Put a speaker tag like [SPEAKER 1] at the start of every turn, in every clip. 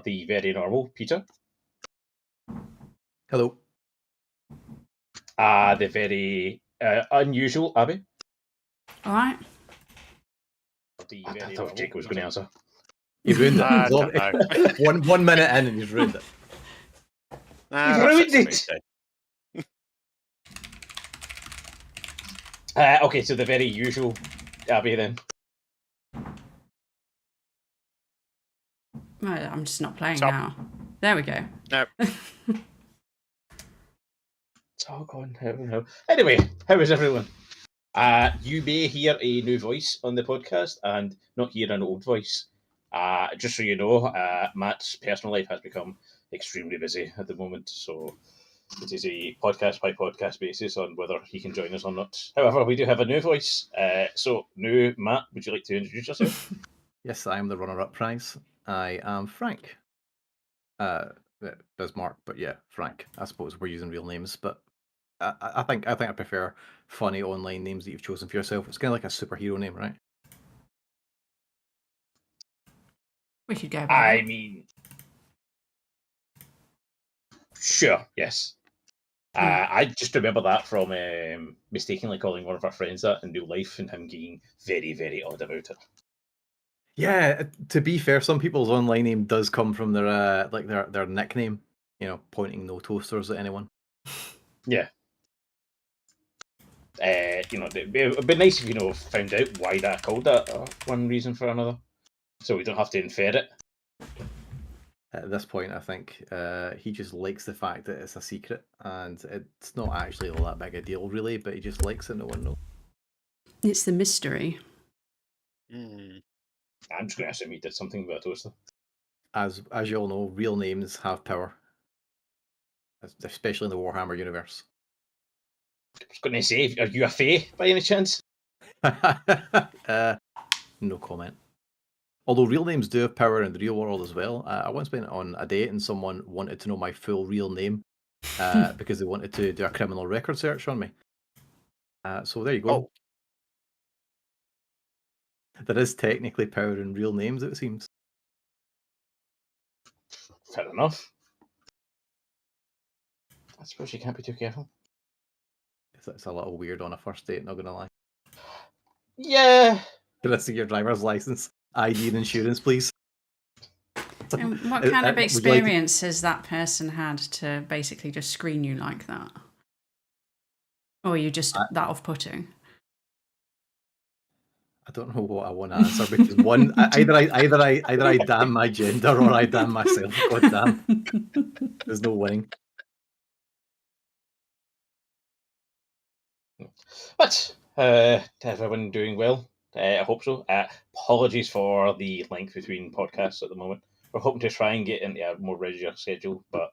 [SPEAKER 1] the very normal Peter.
[SPEAKER 2] Hello.
[SPEAKER 1] The very unusual Abby.
[SPEAKER 3] All right.
[SPEAKER 1] I thought Jake was going to answer.
[SPEAKER 2] He ruined it.
[SPEAKER 4] I don't know.
[SPEAKER 2] one minute in and he's ruined it.
[SPEAKER 1] You've ruined it! Okay, so the very usual Abby then.
[SPEAKER 3] Well, I'm just not playing
[SPEAKER 4] Stop.
[SPEAKER 3] now. There we go.
[SPEAKER 4] No.
[SPEAKER 1] It's all gone. I don't know. Anyway, how is everyone? You may hear a new voice on the podcast and not hear an old voice. Just so you know, Matt's personal life has become extremely busy at the moment, so it is a podcast by podcast basis on whether he can join us or not. However, we do have a new voice. So, new Matt, would you like to introduce yourself?
[SPEAKER 2] Yes, I am the runner-up prize. I am Frank. There's Mark, but yeah, Frank. I suppose we're using real names, but I think I prefer funny online names that you've chosen for yourself. It's kind of like a superhero name, right?
[SPEAKER 3] We could go.
[SPEAKER 1] I mean, sure, yes. I just remember that from mistakenly calling one of our friends that in real life and him getting very, very odd about it.
[SPEAKER 2] Yeah, to be fair, some people's online name does come from their their nickname. You know, pointing no toasters at anyone.
[SPEAKER 1] Yeah. It'd be nice if found out why that called that, one reason for another, so we don't have to infer it.
[SPEAKER 2] At this point, I think he just likes the fact that it's a secret and it's not actually all that big a deal, really. But he just likes it. No one knows.
[SPEAKER 3] It's the mystery.
[SPEAKER 1] I'm just going to assume he did something about toaster.
[SPEAKER 2] As you all know, real names have power, especially in the Warhammer universe.
[SPEAKER 1] I was going to say, are you a fae by any chance?
[SPEAKER 2] No comment. Although real names do have power in the real world as well. I once went on a date and someone wanted to know my full real name because they wanted to do a criminal record search on me. So there you go.
[SPEAKER 4] Oh.
[SPEAKER 2] There is technically power in real names, it seems.
[SPEAKER 1] Fair enough. I suppose you can't be too careful.
[SPEAKER 2] It's a little weird on a first date, not going to lie.
[SPEAKER 1] Yeah.
[SPEAKER 2] Can I see your driver's license, ID and insurance, please?
[SPEAKER 3] And what kind of experience has that person had to basically just screen you like that? Or are you just that off-putting?
[SPEAKER 2] I don't know what I want to answer because one, either I damn my gender or I damn myself. God damn, there's no winning.
[SPEAKER 1] But everyone doing well? I hope so. Apologies for the length between podcasts at the moment. We're hoping to try and get into a more regular schedule, but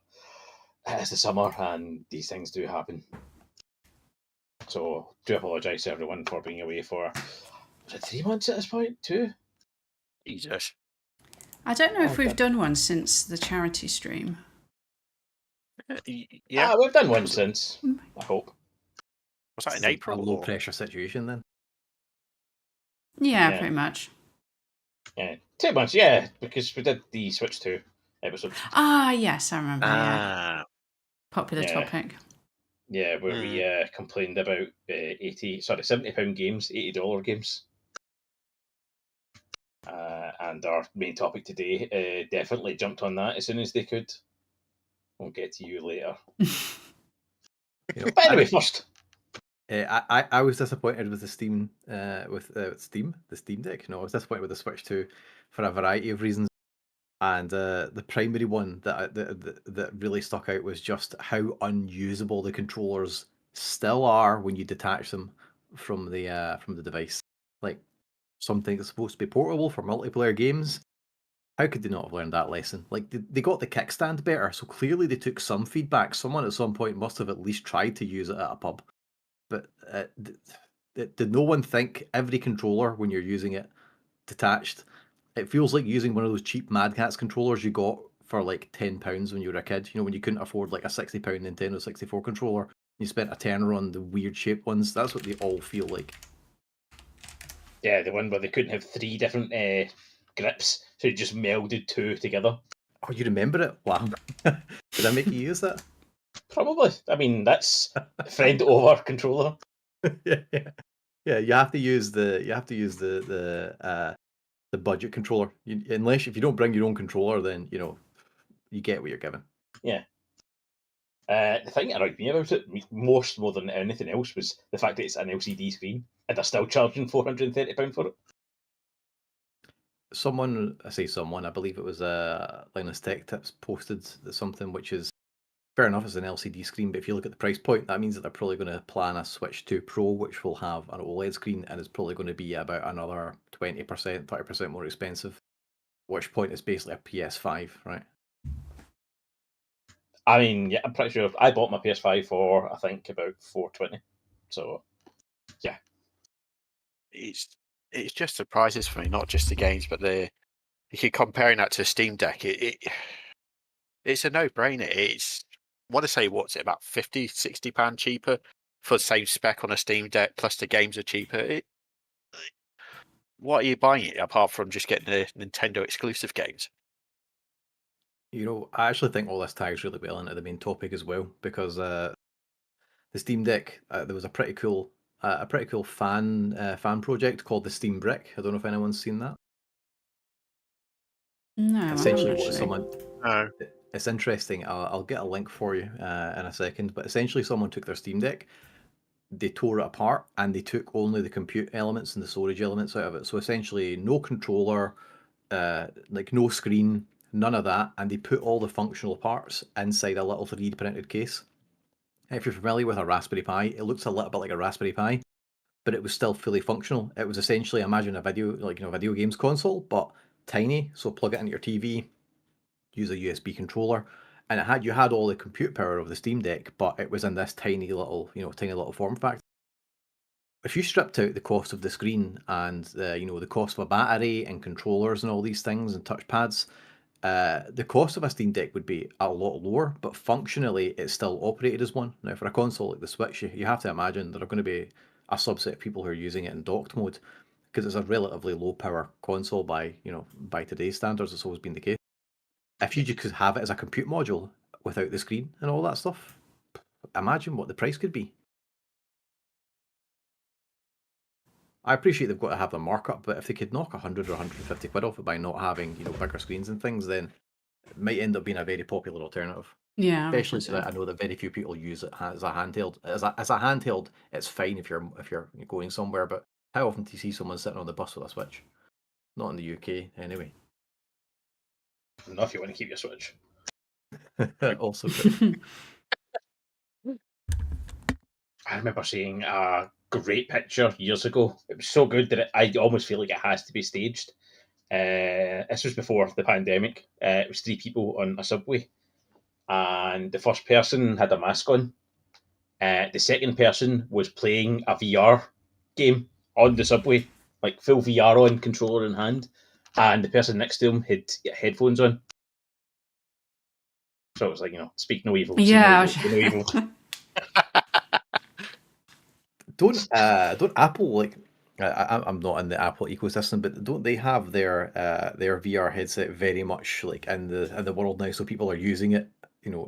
[SPEAKER 1] it's the summer and these things do happen. So do apologise to everyone for being away for, was it 3 months at this point? 2?
[SPEAKER 4] Jesus.
[SPEAKER 3] I don't know if we've done one since the charity stream.
[SPEAKER 4] Yeah.
[SPEAKER 1] We've done one since, I hope.
[SPEAKER 4] Was that in
[SPEAKER 2] It's
[SPEAKER 4] April?
[SPEAKER 2] a low pressure situation then.
[SPEAKER 3] Yeah, pretty much.
[SPEAKER 1] Yeah, 2 months, yeah, because we did the Switch 2 episode.
[SPEAKER 3] Ah, yes, I remember. Yeah. Popular topic.
[SPEAKER 1] Yeah, where we complained about £70 games, $80 games. And our main topic today definitely jumped on that as soon as they could. We'll get to you later. But anyway, first.
[SPEAKER 2] I was disappointed with the Steam the Steam Deck. No, I was disappointed with the Switch 2 for a variety of reasons, and the primary one that really stuck out was just how unusable the controllers still are when you detach them from the device. Like something that's supposed to be portable for multiplayer games. How could they not have learned that lesson? Like they got the kickstand better, so clearly they took some feedback. Someone at some point must have at least tried to use it at a pub. But did no one think every controller, when you're using it detached, it feels like using one of those cheap Mad Catz controllers you got for like £10 when you were a kid? You know, when you couldn't afford like a £60 Nintendo 64 controller, you spent a tenner on the weird shaped ones. That's what they all feel like.
[SPEAKER 1] Yeah, the one where they couldn't have 3 different grips, so they just melded 2 together.
[SPEAKER 2] Oh, you remember it? Wow. Did I make you use that?
[SPEAKER 1] Probably. I mean, that's friend over controller.
[SPEAKER 2] Yeah. You have to use the budget controller. Unless if you don't bring your own controller, then you get what you're given.
[SPEAKER 1] Yeah. The thing that annoyed me about it, more than anything else, was the fact that it's an LCD screen and they're still charging £430 for it.
[SPEAKER 2] I believe it was Linus Tech Tips posted something which is fair enough as an LCD screen, but if you look at the price point, that means that they're probably going to plan a Switch 2 Pro, which will have an OLED screen and is probably going to be about another 20%, 30% more expensive. At which point it's basically a PS5, right?
[SPEAKER 1] I mean, yeah, I'm pretty sure I bought my PS5 for, I think, about $420. So, yeah.
[SPEAKER 4] It's just the prices for me, not just the games, but you keep comparing that to a Steam Deck. It's a no-brainer. It's, I want to say, what's it, about £50, £60 cheaper for the same spec on a Steam Deck, plus the games are cheaper. What are you buying it apart from just getting the Nintendo exclusive games?
[SPEAKER 2] I actually think all this ties really well into the main topic as well, because the Steam Deck, there was a pretty cool fan project called the Steam Brick. I don't know if anyone's seen that.
[SPEAKER 3] No,
[SPEAKER 2] Essentially, what
[SPEAKER 3] actually.
[SPEAKER 2] someone.
[SPEAKER 4] No.
[SPEAKER 2] It's interesting. I'll get a link for you in a second. But essentially, someone took their Steam Deck, they tore it apart, and they took only the compute elements and the storage elements out of it. So essentially, no controller, like no screen, none of that, and they put all the functional parts inside a little 3D printed case. If you're familiar with a Raspberry Pi, it looks a little bit like a Raspberry Pi, but it was still fully functional. It was essentially, imagine a video games console, but tiny. So plug it into your TV, use a USB controller, and you had all the compute power of the Steam Deck, but it was in this tiny little form factor. If you stripped out the cost of the screen and the cost of a battery and controllers and all these things and touchpads, the cost of a Steam Deck would be a lot lower, but functionally it's still operated as one. Now, for a console like the Switch, you have to imagine there are going to be a subset of people who are using it in docked mode, because it's a relatively low power console by today's standards. It's always been the case. If you just could have it as a compute module without the screen and all that stuff, imagine what the price could be. I appreciate they've got to have the markup, but if they could knock 100 or 150 quid off it by not having bigger screens and things, then it might end up being a very popular alternative.
[SPEAKER 3] Yeah,
[SPEAKER 2] Especially
[SPEAKER 3] so.
[SPEAKER 2] that I know that very few people use it as a handheld. As a handheld, it's fine if you're going somewhere, but how often do you see someone sitting on the bus with a Switch? Not in the UK, anyway.
[SPEAKER 1] Not if you want to keep your Switch.
[SPEAKER 2] Also true.
[SPEAKER 1] I remember seeing a great picture years ago. It was so good that I almost feel like it has to be staged. This was before the pandemic. It was 3 people on a subway, and the first person had a mask on. The second person was playing a VR game on the subway, like full VR on, controller in hand, and the person next to him had headphones on. So it was like, speak no evil.
[SPEAKER 3] Yeah.
[SPEAKER 1] See no evil.
[SPEAKER 2] Don't Apple I'm not in the Apple ecosystem, but don't they have their VR headset very much like in the world now? So people are using it,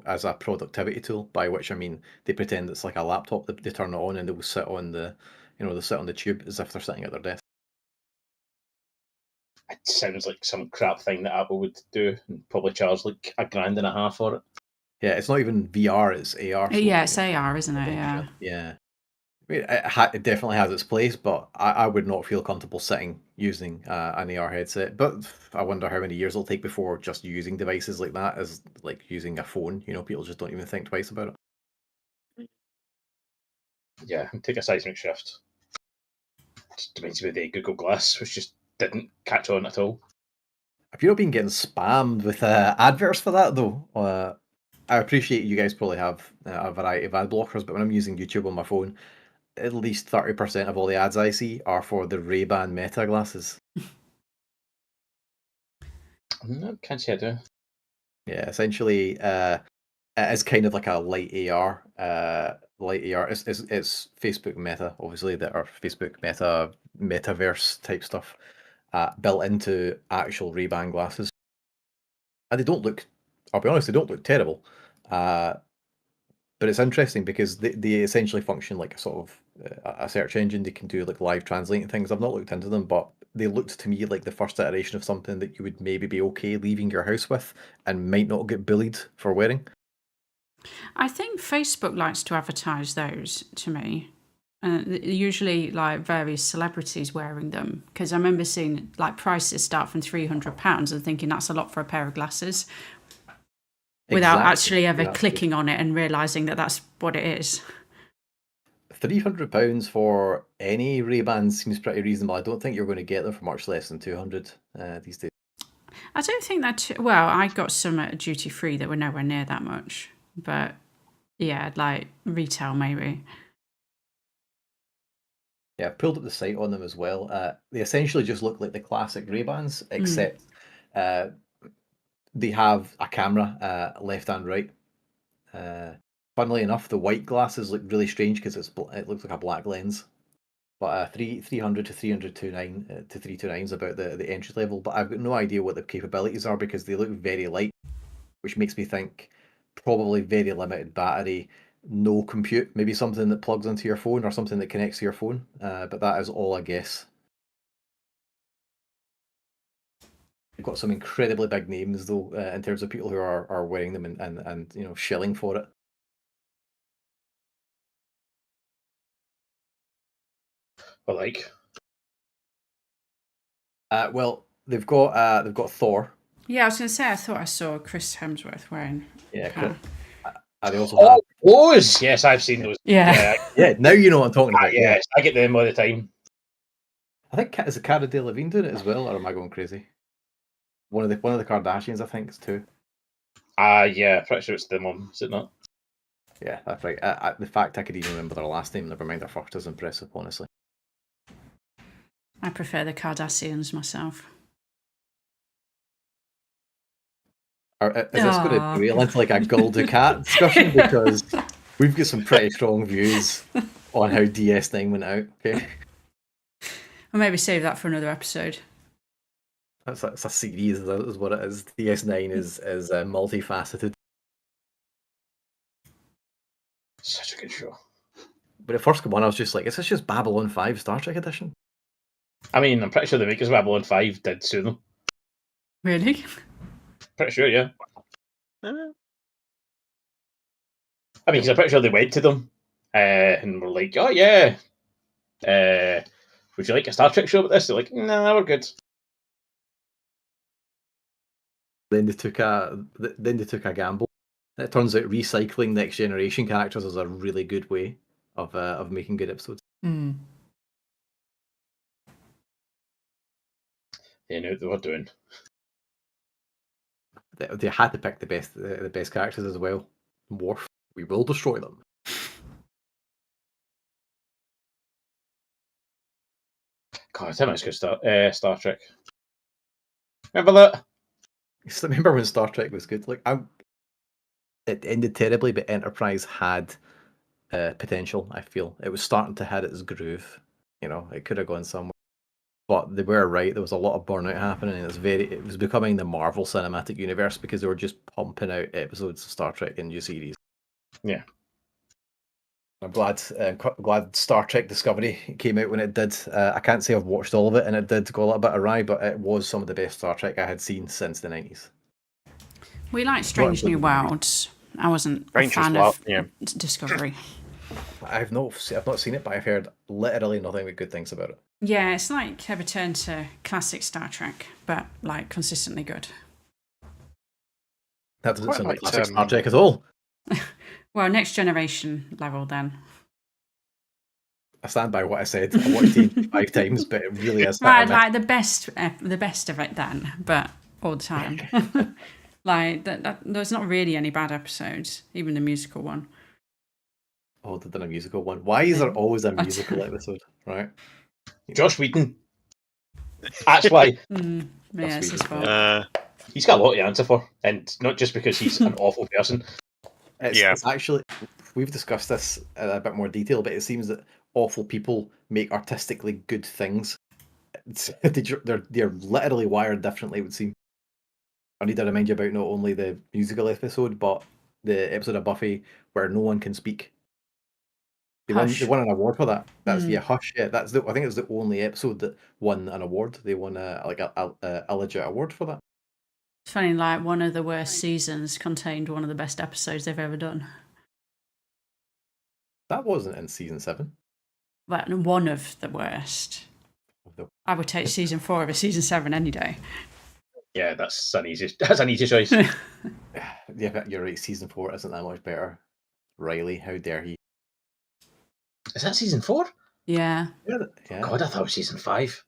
[SPEAKER 2] as a productivity tool. By which I mean they pretend it's like a laptop. They turn it on and they will sit on the tube as if they're sitting at their desk.
[SPEAKER 1] It sounds like some crap thing that Apple would do and probably charge like $1,500 for it.
[SPEAKER 2] Yeah, it's not even VR; it's AR. So
[SPEAKER 3] Yeah, it's AR, isn't it? Yeah.
[SPEAKER 2] Yeah. I mean, it definitely has its place, but I would not feel comfortable using an AR headset. But I wonder how many years it'll take before just using devices like that is like using a phone. People just don't even think twice about it.
[SPEAKER 1] Yeah, take a seismic shift. It reminds me of the Google Glass, which just didn't catch on at all.
[SPEAKER 2] Have you not been getting spammed with adverts for that though? I appreciate you guys probably have a variety of ad blockers, but when I'm using YouTube on my phone, at least 30% of all the ads I see are for the Ray-Ban Meta glasses.
[SPEAKER 1] No, can't say I do.
[SPEAKER 2] Yeah, essentially, it is kind of like a light AR. It's Facebook Meta, obviously, that are Facebook Meta metaverse type stuff built into actual Ray-Ban glasses. And they don't look, I'll be honest, they don't look terrible. But it's interesting because they essentially function like a sort of a search engine. They can do like live translating things. I've not looked into them, but they looked to me like the first iteration of something that you would maybe be okay leaving your house with and might not get bullied for wearing.
[SPEAKER 3] I think Facebook likes to advertise those to me. Usually like various celebrities wearing them, because I remember seeing like prices start from £300 and thinking that's a lot for a pair of glasses without actually ever clicking on it and realising that that's what it is.
[SPEAKER 2] £300 for any Ray-Bans seems pretty reasonable. I don't think you're going to get them for much less than 200 these days.
[SPEAKER 3] I don't think that... Well, I got some at duty free that were nowhere near that much. But yeah, like retail maybe.
[SPEAKER 2] Yeah, I pulled up the site on them as well. They essentially just look like the classic Ray-Bans, except they have a camera left and right. Funnily enough, the white glasses look really strange because it looks like a black lens. But 300 to 329 is about the entry level. But I've got no idea what the capabilities are because they look very light, which makes me think probably very limited battery, no compute, maybe something that plugs into your phone or something that connects to your phone. But that is all I guess. You've got some incredibly big names though, in terms of people who are wearing them and you know shilling for it.
[SPEAKER 1] Like,
[SPEAKER 2] well, they've got Thor.
[SPEAKER 3] Yeah, I was going to say I thought I saw Chris Hemsworth wearing.
[SPEAKER 2] Yeah, they also have
[SPEAKER 1] those. Yes, I've seen those.
[SPEAKER 3] Yeah.
[SPEAKER 2] Yeah. Now you know what I'm talking about.
[SPEAKER 1] Yes, I get them all the time.
[SPEAKER 2] I think is it Cara Delevingne doing it as well, or am I going crazy? One of the Kardashians, I think, is too.
[SPEAKER 1] Yeah, pretty sure it's the mum, is it not?
[SPEAKER 2] Yeah, that's right. The fact I could even remember their last name, never mind their first, is impressive, honestly.
[SPEAKER 3] I prefer the Kardashians myself.
[SPEAKER 2] Is this going to derail into like a Gul Dukat discussion? Because we've got some pretty strong views on how DS9 went out. Okay,
[SPEAKER 3] I'll maybe save that for another episode.
[SPEAKER 2] it's a series, is what it is. DS9 is multifaceted.
[SPEAKER 1] Such a good show.
[SPEAKER 2] But at first come on, I was just like, is this just Babylon 5 Star Trek edition?
[SPEAKER 1] I mean, I'm pretty sure the makers of Babylon 5 did sue them.
[SPEAKER 3] Really?
[SPEAKER 1] Pretty sure, yeah. I mean, because I'm pretty sure they went to them and were like, oh, yeah, would you like a Star Trek show about this? They're like, nah, we're good.
[SPEAKER 2] Then they took a gamble. It turns out recycling Next Generation characters is a really good way of making good episodes.
[SPEAKER 3] Mm.
[SPEAKER 1] They knew what they were doing.
[SPEAKER 2] They had to pick the best characters as well. Worf, we will destroy them.
[SPEAKER 1] God, that was good Star Trek. Remember that?
[SPEAKER 2] Remember when Star Trek was good? Like, it ended terribly, but Enterprise had potential. I feel it was starting to hit its groove. You know, it could have gone somewhere. But they were right. There was a lot of burnout happening, and it was becoming the Marvel Cinematic Universe because they were just pumping out episodes of Star Trek in new series.
[SPEAKER 1] Yeah,
[SPEAKER 2] I'm glad Star Trek Discovery came out when it did. I can't say I've watched all of it, and it did go a little bit awry, but it was some of the best Star Trek I had seen since the 90s.
[SPEAKER 3] We like Strange New Worlds. I wasn't a fan of Discovery.
[SPEAKER 2] I've not seen it, but I've heard literally nothing but good things about it.
[SPEAKER 3] Yeah, it's like a return to classic Star Trek, but like consistently good.
[SPEAKER 2] That doesn't sound like classic Star Trek at all.
[SPEAKER 3] Well, Next Generation level then.
[SPEAKER 2] I stand by what I said. I watched it 5 times, but it really is.
[SPEAKER 3] Right, like the best of it then, but all the time. Like there's not really any bad episodes, even the musical one.
[SPEAKER 2] Oh, they've done a musical one. Why is there always a musical episode? Right.
[SPEAKER 1] Josh Whedon. That's why.
[SPEAKER 3] Yeah, it's his fault.
[SPEAKER 1] He's got a lot to answer for, and not just because he's an awful person.
[SPEAKER 2] It's actually, we've discussed this in a bit more detail, but it seems that awful people make artistically good things. They're literally wired differently, it would seem. I need to remind you about not only the musical episode, but the episode of Buffy where no one can speak. They
[SPEAKER 3] Hush.
[SPEAKER 2] won an award for that. That's
[SPEAKER 3] Mm.
[SPEAKER 2] Hush. Yeah, I think it was the only episode that won an award. They won a legit award for that.
[SPEAKER 3] It's funny, like one of the worst seasons contained one of the best episodes they've ever done.
[SPEAKER 2] That wasn't in season 7.
[SPEAKER 3] But one of the worst. I would take season 4 over season 7 any day.
[SPEAKER 1] Yeah, that's an easy choice.
[SPEAKER 2] Yeah, but you're right. Season 4 isn't that much better. Riley, how dare he?
[SPEAKER 1] Is that season 4?
[SPEAKER 3] Yeah.
[SPEAKER 2] Yeah.
[SPEAKER 1] God, I thought it was season 5.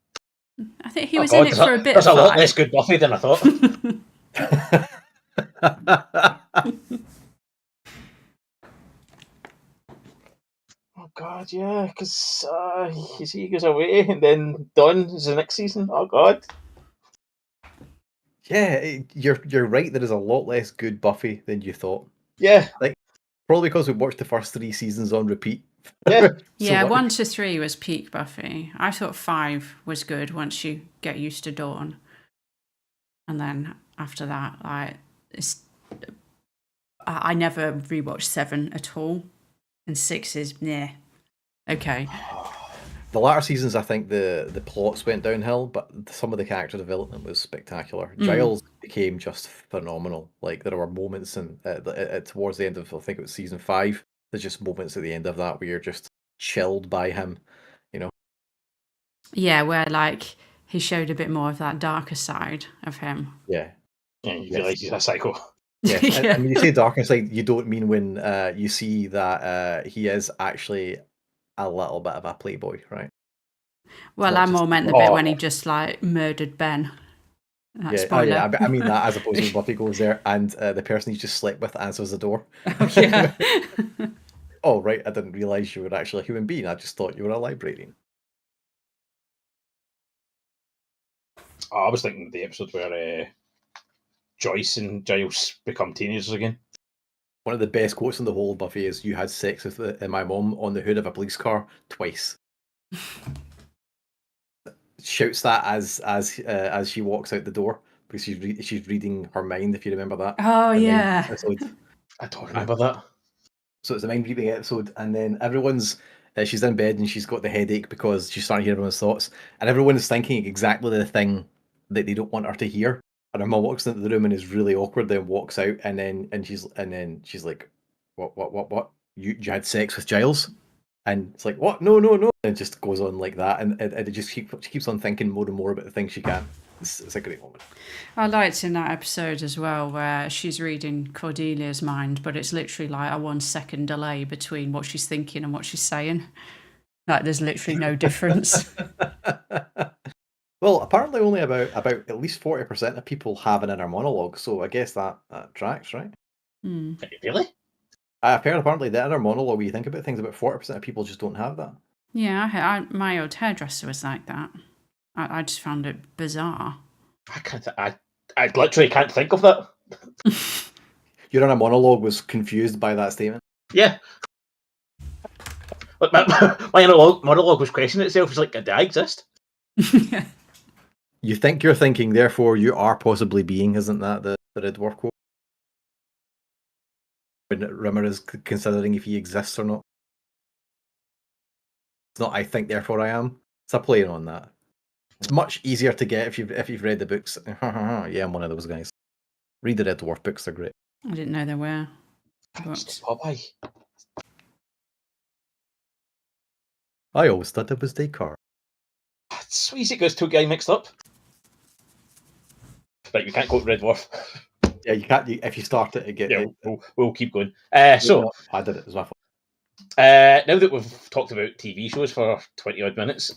[SPEAKER 3] I think he was in it for a bit.
[SPEAKER 1] There's
[SPEAKER 3] of
[SPEAKER 1] a lot
[SPEAKER 3] 5.
[SPEAKER 1] less good Buffy than I thought. Oh God, yeah, because he goes away and then Dawn is the next season. Oh God.
[SPEAKER 2] Yeah, you're right. There is a lot less good Buffy than you thought.
[SPEAKER 1] Yeah.
[SPEAKER 2] Probably because we watched the first 3 seasons on repeat.
[SPEAKER 1] Yeah.
[SPEAKER 3] Yeah, 1 to 3 was peak Buffy. I thought 5 was good once you get used to Dawn. And then after that, I never rewatched 7 at all. And 6 is, yeah, okay.
[SPEAKER 2] The latter seasons, I think the plots went downhill, but some of the character development was spectacular. Giles became just phenomenal. Like, there were moments towards the end of, I think it was season 5, there's just moments at the end of that where you're just chilled by him, you know?
[SPEAKER 3] Yeah, where, like, he showed a bit more of that darker side of him.
[SPEAKER 2] Yeah.
[SPEAKER 1] Yeah, you realise he's a psycho.
[SPEAKER 2] Yeah, and when you say darker side, you don't mean when you see that he is actually a little bit of a playboy, right?
[SPEAKER 3] Well, I more meant the bit when he just, like, murdered Ben.
[SPEAKER 2] Yeah, I mean that as opposed to Buffy goes there and the person he's just slept with answers the door.
[SPEAKER 3] Oh, yeah.
[SPEAKER 2] Oh, right, I didn't realise you were actually a human being. I just thought you were a librarian.
[SPEAKER 1] Oh, I was thinking the episode where Joyce and Giles become teenagers again.
[SPEAKER 2] One of the best quotes in the whole Buffy is, "You had sex with my mom on the hood of a police car twice." Shouts that as she walks out the door because she's reading her mind, if you remember that.
[SPEAKER 3] Oh, yeah.
[SPEAKER 1] I don't remember that.
[SPEAKER 2] So it's a mind reading episode, and then everyone's she's in bed and she's got the headache because she's starting to hear everyone's thoughts, and everyone is thinking exactly the thing that they don't want her to hear. And her mum walks into the room and is really awkward, then walks out, and then she's like, "What? You had sex with Giles?" And it's like, "What? No." And it just goes on like that, and it just she keeps on thinking more and more about the things she can. It's a great moment.
[SPEAKER 3] I liked in that episode as well where she's reading Cordelia's mind, but it's literally like a 1 second delay between what she's thinking and what she's saying. Like, there's literally no difference.
[SPEAKER 2] Well, apparently only about at least 40% of people have an inner monologue, so I guess that tracks, right?
[SPEAKER 1] Really?
[SPEAKER 2] I've heard apparently the inner monologue, when you think about things, about 40% of people just don't have that.
[SPEAKER 3] Yeah, my old hairdresser was like that. I just found it bizarre.
[SPEAKER 1] I literally can't think of that.
[SPEAKER 2] Your inner monologue was confused by that statement?
[SPEAKER 1] Yeah. But my inner monologue was questioning itself. It's like, did I exist?
[SPEAKER 3] Yeah.
[SPEAKER 2] You think you're thinking, therefore you are possibly being, isn't that the Red Dwarf quote? When Rimmer is considering if he exists or not. It's not I think, therefore I am. It's a play on that. It's much easier to get if you've read the books. Yeah, I'm one of those guys. Read the Red Dwarf books, they're great.
[SPEAKER 3] I didn't know there were books.
[SPEAKER 1] Popeye.
[SPEAKER 2] I always thought it was Descartes.
[SPEAKER 1] It's so easy, it gets two guys mixed up. Right, you can't quote Red Dwarf.
[SPEAKER 2] Yeah, you can't. If you start it,
[SPEAKER 1] We'll keep going. I did
[SPEAKER 2] it as well.
[SPEAKER 1] Now that we've talked about TV shows for 20 odd minutes,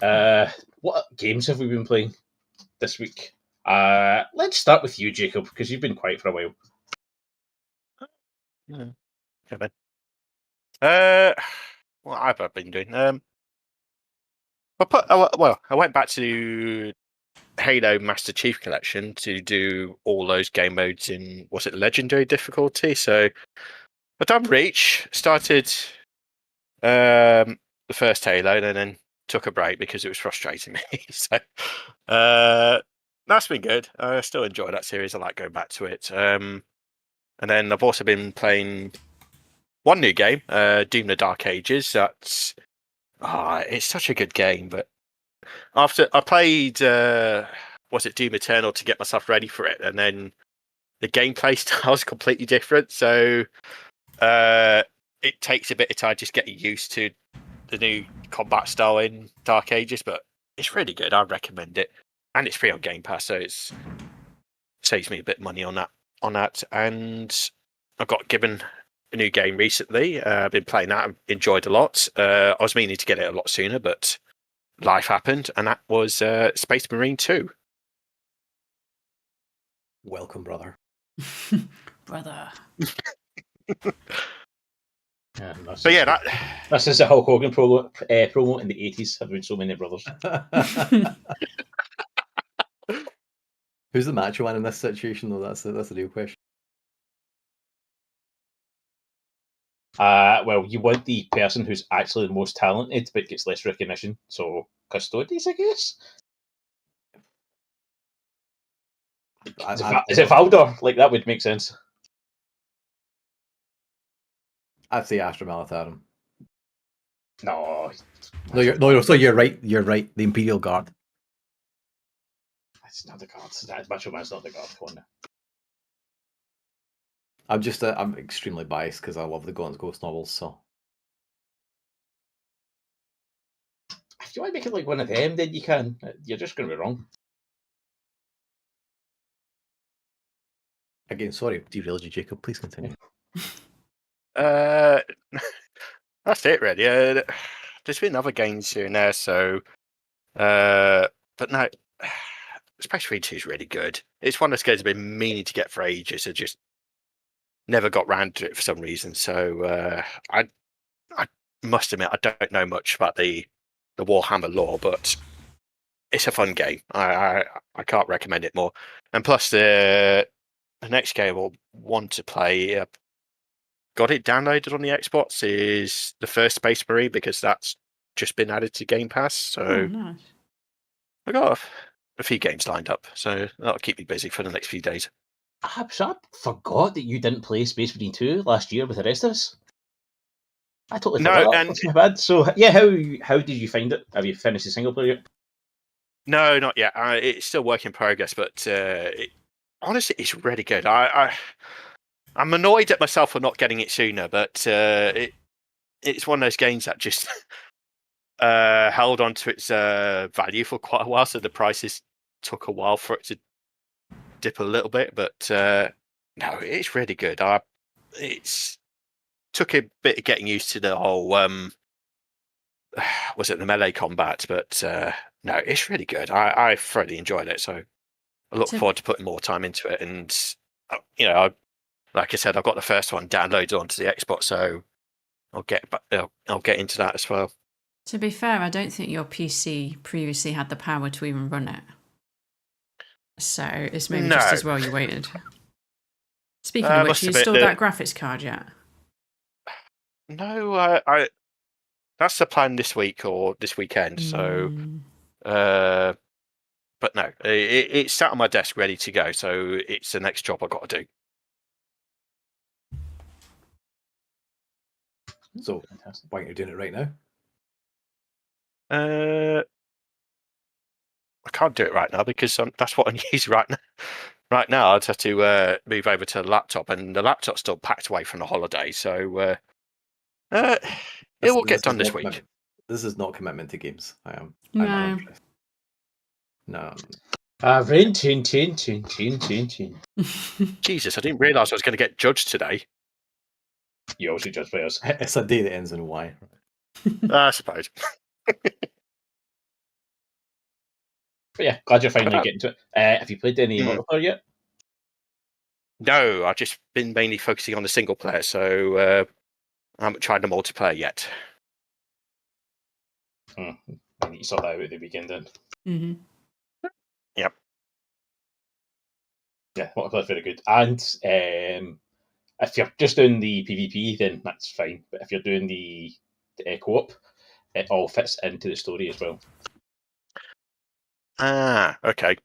[SPEAKER 1] what games have we been playing this week? Let's start with you, Jacob, because you've been quiet for a while.
[SPEAKER 4] What have I been doing? I went back to Halo Master Chief Collection to do all those game modes in, was it Legendary difficulty? So I've done Reach, started the first Halo, and then took a break because it was frustrating me. So that's been good. I still enjoy that series. I like going back to it. And then I've also been playing one new game, Doom: The Dark Ages. That's it's such a good game. But after I played, was it Doom Eternal to get myself ready for it, and then the gameplay style is completely different. So it takes a bit of time just getting used to the new combat style in Dark Ages, but it's really good. I recommend it, and it's free on Game Pass, so it saves me a bit of money on that. And I got given a new game recently. I've been playing that. I've enjoyed a lot. I was meaning to get it a lot sooner, but life happened, and that was Space Marine 2.
[SPEAKER 2] Welcome, brother.
[SPEAKER 3] Brother.
[SPEAKER 1] Yeah,
[SPEAKER 4] So yeah,
[SPEAKER 1] this is a Hulk Hogan promo in the 80s. I've been so many brothers.
[SPEAKER 2] Who's the macho man in this situation, though? That's the real question.
[SPEAKER 1] Well, you want the person who's actually the most talented but gets less recognition. So, Custodes, I guess? Is it Valdor? Like, that would make sense.
[SPEAKER 2] I'd say Astra Malatarum.
[SPEAKER 1] No.
[SPEAKER 2] So you're right. You're right. The Imperial Guard.
[SPEAKER 1] It's not the Guards. Macho Man's not the Guard. Come on now.
[SPEAKER 2] I'm extremely biased because I love the Gaunt's novels. So
[SPEAKER 1] if you want to make it like one of them, then you can. You're just going to be wrong.
[SPEAKER 2] Again, sorry, derailed you, Jacob. Please continue.
[SPEAKER 4] That's it, really. There's been other games here and there, so but no, Space Marine 2 is really good. It's one of those games I've been meaning to get for ages. I just never got round to it for some reason. So I must admit I don't know much about the Warhammer lore, but it's a fun game. I can't recommend it more. And plus the next game I'll want to play, got it downloaded on the Xbox, is the first Space Marine, because that's just been added to Game Pass. So
[SPEAKER 3] nice.
[SPEAKER 4] I got a few games lined up, so that'll keep me busy for the next few days.
[SPEAKER 1] I forgot that you didn't play Space Marine 2 last year with the rest of us. I totally forgot that. That's my bad. So, yeah, how did you find it? Have you finished the single player yet?
[SPEAKER 4] No, not yet. It's still work in progress, but honestly, it's really good. I'm annoyed at myself for not getting it sooner, but it's one of those games that just held on to its value for quite a while, so the prices took a while for it to dip a little bit, but no, it's really good. It's took a bit of getting used to the whole was it the melee combat, but no, it's really good. I thoroughly enjoyed it, so I look forward to putting more time into it. And like I said, I've got the first one downloaded onto the Xbox, so I'll get into that as well.
[SPEAKER 3] To be fair, I don't think your PC previously had the power to even run it. So it's maybe just as well you waited. Speaking of which, you installed that graphics card yet?
[SPEAKER 4] No, I that's the plan this week or this weekend. So, but no, it's sat on my desk ready to go. So it's the next job I've got to do.
[SPEAKER 2] So, why aren't you doing it right now?
[SPEAKER 4] I can't do it right now because that's what I use right now. Right now, I'd have to move over to the laptop, and the laptop's still packed away from the holiday. So it will get done this week.
[SPEAKER 2] This is not commitment to games.
[SPEAKER 3] No.
[SPEAKER 2] No.
[SPEAKER 1] Rain, chin.
[SPEAKER 4] Jesus, I didn't realise I was going to get judged today.
[SPEAKER 1] You also judge players.
[SPEAKER 2] It's a day that ends in Y.
[SPEAKER 4] I suppose.
[SPEAKER 1] But yeah, glad you're finally getting to it. Have you played any multiplayer yet?
[SPEAKER 4] No, I've just been mainly focusing on the single player, so I haven't tried the multiplayer yet.
[SPEAKER 1] I need to sort that out at the weekend then.
[SPEAKER 3] Mm-hmm.
[SPEAKER 4] Yep.
[SPEAKER 1] Yeah, multiplayer's very good. And if you're just doing the PvP, then that's fine. But if you're doing the co-op, it all fits into the story as well.
[SPEAKER 4] Ah, okay.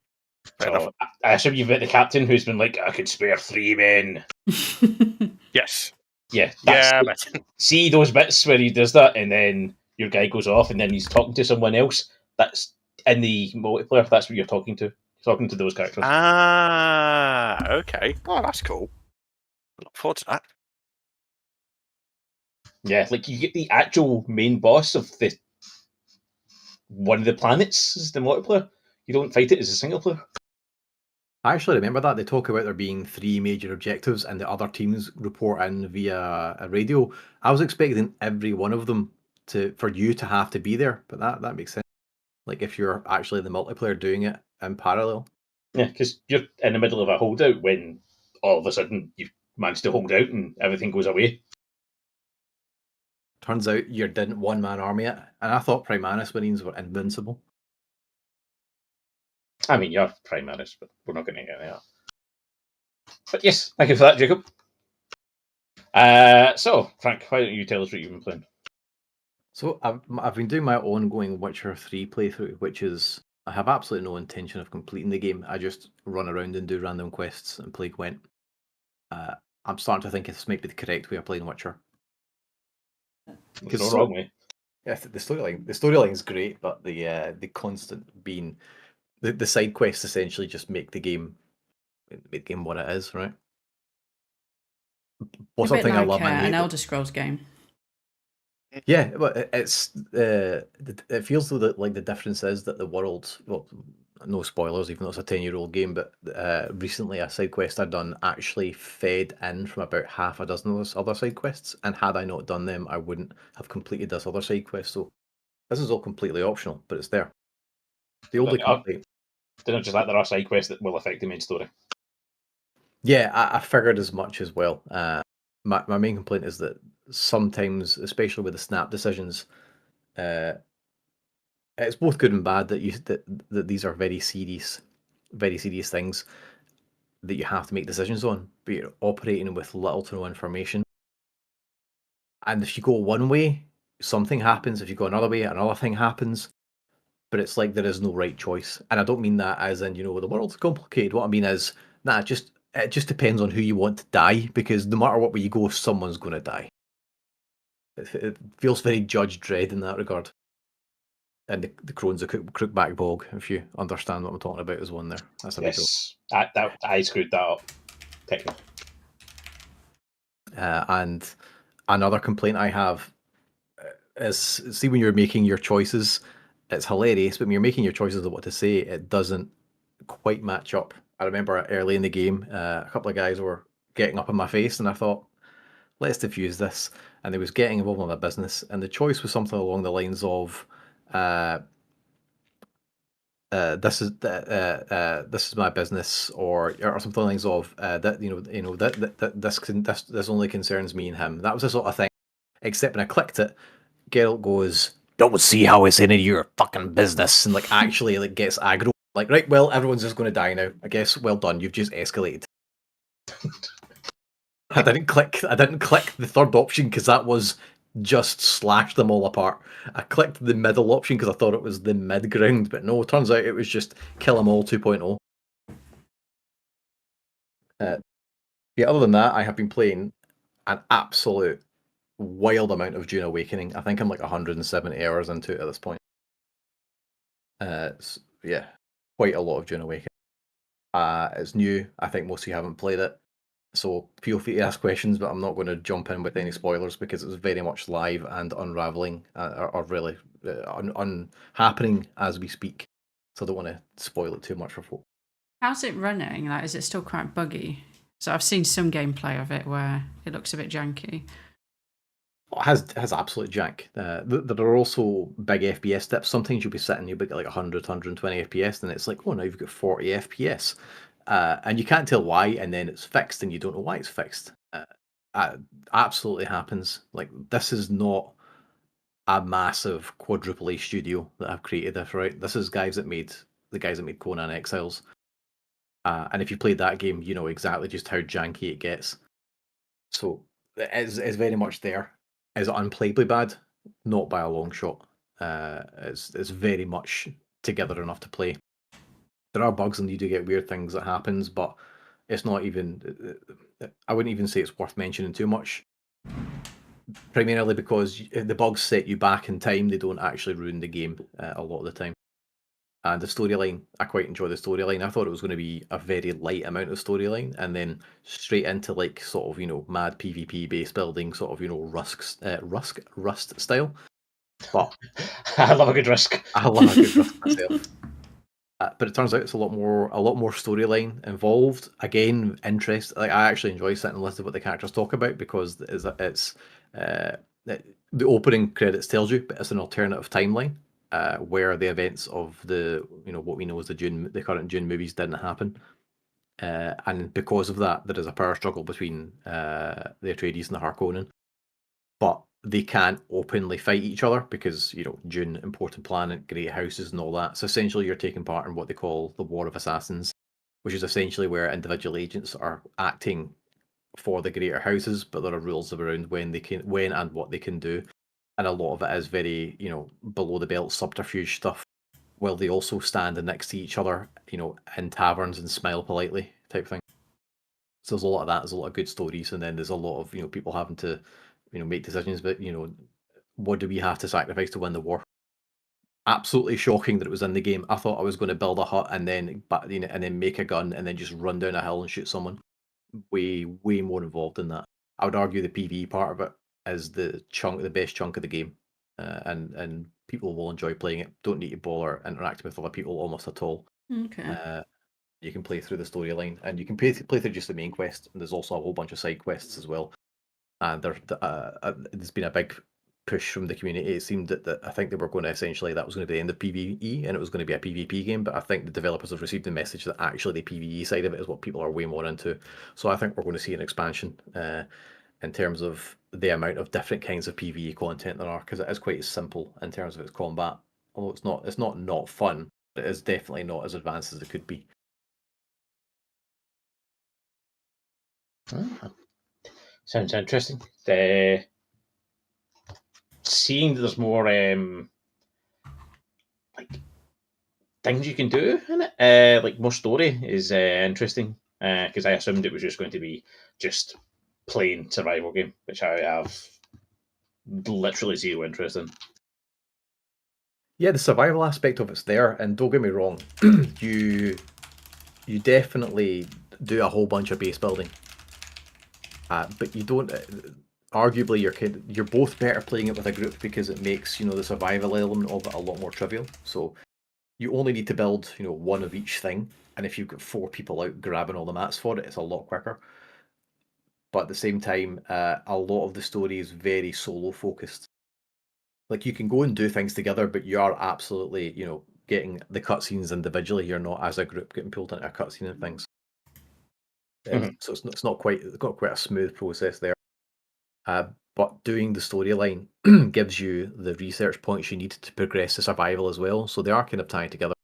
[SPEAKER 4] Fair enough.
[SPEAKER 1] So I assume you've met the captain who's been like, I could spare 3 men.
[SPEAKER 4] Yes.
[SPEAKER 1] Yeah,
[SPEAKER 4] Yeah,
[SPEAKER 1] that's see those bits where he does that, and then your guy goes off, and then he's talking to someone else. That's in the multiplayer. That's what you're talking to. Talking to those characters.
[SPEAKER 4] Ah, okay. Oh, that's cool. Look forward to that.
[SPEAKER 1] Yeah, like you get the actual main boss of the one of the planets is the multiplayer. You don't fight it as a single player.
[SPEAKER 2] I actually remember that. They talk about there being 3 major objectives and the other teams report in via a radio. I was expecting every one of them for you to have to be there, but that makes sense. Like if you're actually the multiplayer doing it in parallel.
[SPEAKER 1] Yeah, because you're in the middle of a holdout when all of a sudden you manage to hold out and everything goes away.
[SPEAKER 2] Turns out you didn't one-man army it, and I thought Primaris Marines were invincible.
[SPEAKER 1] I mean, you're Primaris, but we're not going to get there. But yes, thank you for that, Jacob. So, Frank, why don't you tell us what you've been playing?
[SPEAKER 2] So I've been doing my ongoing Witcher 3 playthrough, which is I have absolutely no intention of completing the game. I just run around and do random quests and play Gwent. I'm starting to think this might be the correct way of playing Witcher.
[SPEAKER 1] There's no wrong way.
[SPEAKER 2] Yeah, the storyline is great, but the constant being the side quests essentially just make the game what it is, right? What's
[SPEAKER 3] a bit
[SPEAKER 2] something
[SPEAKER 3] like
[SPEAKER 2] I love and hate?
[SPEAKER 3] an Elder Scrolls game.
[SPEAKER 2] Yeah, but it's it feels though that like the difference is that the world, well, no spoilers, even though it's a 10-year-old game, but recently a side quest I'd done actually fed in from about half a dozen of those other side quests, and had I not done them, I wouldn't have completed this other side quest. So this is all completely optional, but it's there. The only complaint.
[SPEAKER 1] They're not just like there are side quests that will affect the main story.
[SPEAKER 2] Yeah, I figured as much as well. My main complaint is that sometimes, especially with the snap decisions, it's both good and bad that these are very serious things that you have to make decisions on, but you're operating with little to no information. And if you go one way, something happens. If you go another way, another thing happens. But it's like there is no right choice. And I don't mean that as in, the world's complicated. What I mean is, it just depends on who you want to die, because no matter what way you go, someone's going to die. It feels very Judge Dredd in that regard. And the Crone's a Crookback Bog, if you understand what I'm talking about, is one there. That's a big deal.
[SPEAKER 1] I screwed that up. Technically.
[SPEAKER 2] And another complaint I have is, see, when you're making your choices, it's hilarious, but when you're making your choices of what to say, it doesn't quite match up. I remember early in the game, a couple of guys were getting up in my face, and I thought, let's diffuse this. And they was getting involved in my business, and the choice was something along the lines of, this is my business, or something along the lines of this only concerns me and him. That was the sort of thing. Except when I clicked it, Geralt goes, "Don't see how it's any of your fucking business," and like actually like gets aggro. Like, right, well, everyone's just going to die now. I guess. Well done. You've just escalated. I didn't click the third option because that was just slash them all apart. I clicked the middle option because I thought it was the mid ground, but no, it turns out it was just kill them all 2.0. Yeah, other than that, I have been playing an absolute wild amount of Dune Awakening. I think I'm like 170 hours into it at this point. Yeah, quite a lot of Dune Awakening. It's new. I think most of you haven't played it. So feel free to ask questions, but I'm not going to jump in with any spoilers because it's very much live and unraveling, or really happening as we speak. So I don't want to spoil it too much for folk.
[SPEAKER 3] How's it running? Like, is it still quite buggy? So I've seen some gameplay of it where it looks a bit janky.
[SPEAKER 2] It has absolute jank. There are also big FPS dips. Sometimes you'll be sitting, you'll be like 100, 120 FPS, and it's like, oh, now you've got 40 FPS. And you can't tell why, and then it's fixed, and you don't know why it's fixed. Absolutely happens. Like, this is not a massive quadruple A studio that have created this, right? This is the guys that made Conan Exiles. And if you played that game, you know exactly just how janky it gets. So it's very much there. Is it unplayably bad? Not by a long shot. It's very much together enough to play. There are bugs and you do get weird things that happens, but it's not even. I wouldn't even say it's worth mentioning too much. Primarily because the bugs set you back in time; they don't actually ruin the game a lot of the time. And the storyline, I quite enjoy the storyline. I thought it was going to be a very light amount of storyline, and then straight into like sort of mad PvP base building, sort of Rust style. But
[SPEAKER 1] I love a good Risk.
[SPEAKER 2] I love a good Rust myself. But it turns out it's a lot more storyline involved. Again, interest. Like I actually enjoy sitting and listening to what the characters talk about because it's the opening credits tells you, but it's an alternative timeline where the events of the what we know as the current Dune movies didn't happen, and because of that, there is a power struggle between the Atreides and the Harkonnen, but they can't openly fight each other because Dune, important planet, great houses and all that. So essentially you're taking part in what they call the War of Assassins, which is essentially where individual agents are acting for the greater houses, but there are rules around when and what they can do. And a lot of it is very, below the belt subterfuge stuff, while they also stand next to each other, in taverns and smile politely type thing. So there's a lot of that. There's a lot of good stories, and then there's a lot of people having to make decisions. But what do we have to sacrifice to win the war? Absolutely shocking that it was in the game. I thought I was going to build a hut and then make a gun and then just run down a hill and shoot someone. Way more involved in that. I would argue the PvE part of it is the best chunk of the game, and people will enjoy playing it. Don't need to bother interacting with other people almost at all.
[SPEAKER 3] Okay.
[SPEAKER 2] You can play through the storyline, and you can play through just the main quest. And there's also a whole bunch of side quests as well. And there's been a big push from the community. It seemed that I think they were going to essentially that was going to be the end of PvE, and it was going to be a PvP game. But I think the developers have received the message that actually the PvE side of it is what people are way more into. So I think we're going to see an expansion in terms of the amount of different kinds of PvE content there are, because it is quite simple in terms of its combat. Although it's not fun, but it is definitely not as advanced as it could be.
[SPEAKER 1] Sounds interesting. Seeing that there's more like things you can do in it, like more story is interesting. Because I assumed it was just going to be just plain survival game, which I have literally zero interest in.
[SPEAKER 2] Yeah, the survival aspect of it's there, and don't get me wrong, you definitely do a whole bunch of base building, but you don't. Arguably, you're both better playing it with a group because it makes the survival element of it a lot more trivial. So you only need to build one of each thing, and if you've got 4 people out grabbing all the mats for it, it's a lot quicker. But at the same time, a lot of the story is very solo focused. Like you can go and do things together, but you are absolutely getting the cutscenes individually. You're not as a group getting pulled into a cutscene and things. So it's not quite a smooth process there. But doing the storyline gives you the research points you need to progress the survival as well. So they are kind of tied together.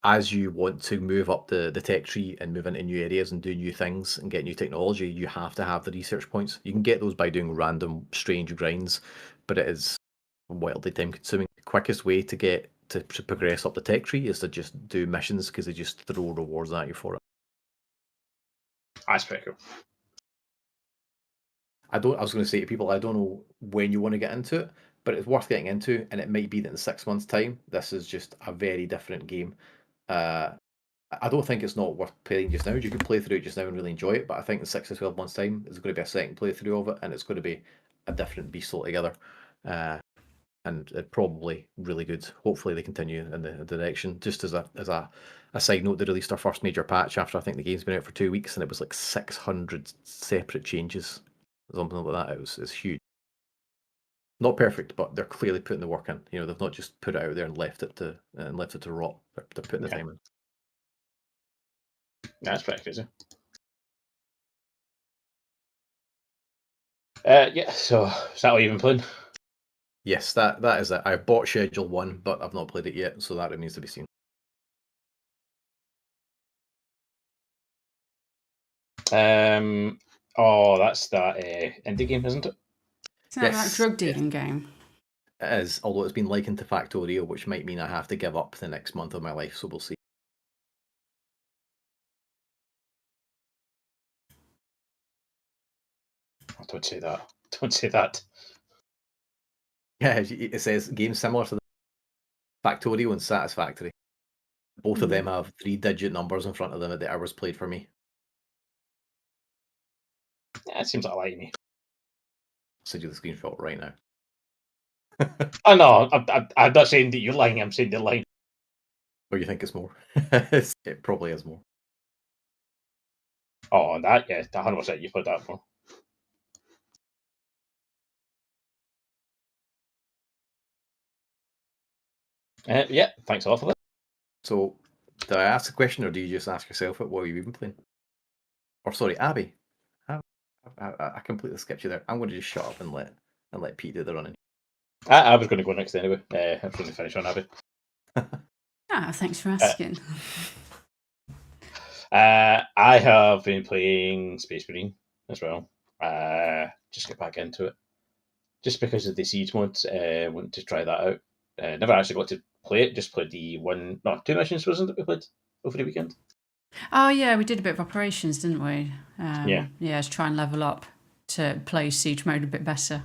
[SPEAKER 2] As you want to move up the tech tree and move into new areas and do new things and get new technology, you have to have the research points. You can get those by doing random, strange grinds, but it is wildly time consuming. The quickest way to progress up the tech tree is to just do missions because they just throw rewards at you for it.
[SPEAKER 1] That's pretty cool.
[SPEAKER 2] I was going to say to people, I don't know when you want to get into it, but it's worth getting into, and it might be that in 6 months' time, this is just a very different game. I don't think it's not worth playing just now. You can play through it just now and really enjoy it, but I think in 6 to 12 months' time, there's going to be a second playthrough of it, and it's going to be a different beast altogether. And probably really good. Hopefully they continue in the direction. Just as a side note, they released our first major patch after I think the game's been out for 2 weeks, and it was like 600 separate changes, something like that. It's huge. Not perfect, but they're clearly putting the work in. They've not just put it out there and left it to rot. They're putting the time in.
[SPEAKER 1] That's pretty crazy. Yeah, so is that all you've been playing?
[SPEAKER 2] Yes, that is it. I bought Schedule 1, but I've not played it yet, so that remains to be seen.
[SPEAKER 1] That's that indie game, isn't it?
[SPEAKER 3] Isn't that that drug dealing game?
[SPEAKER 2] It is, although it's been likened to Factorio, which might mean I have to give up the next month of my life, so we'll see.
[SPEAKER 1] Don't say that. Don't say that.
[SPEAKER 2] Yeah, it says games similar to the Factorio and Satisfactory. Both of them have 3-digit numbers in front of them at the hours played for me.
[SPEAKER 1] Yeah, it seems like a lie to me.
[SPEAKER 2] I'll send you the screenshot right now.
[SPEAKER 1] Oh no, I'm not saying that you're lying. I'm saying they're lying.
[SPEAKER 2] Or you think it's more? It probably is more.
[SPEAKER 1] Oh, on that, yeah, 100%. You put that more. Yeah, thanks a lot for that.
[SPEAKER 2] So, did I ask the question, or do you just ask yourself it while you've been playing? Or sorry, Abby. I completely skipped you there. I'm going to just shut up and let Pete do the running.
[SPEAKER 1] I was going to go next anyway. I'm going to finish on Abby.
[SPEAKER 3] Thanks for asking.
[SPEAKER 1] I have been playing Space Marine as well. Just get back into it. Just because of the Siege mods, want to try that out. Never actually got to play it, just played the 2 missions, wasn't it, we played over the weekend?
[SPEAKER 3] Oh yeah, we did a bit of operations, didn't we?
[SPEAKER 1] Yeah.
[SPEAKER 3] Yeah, to try and level up to play Siege mode a bit better.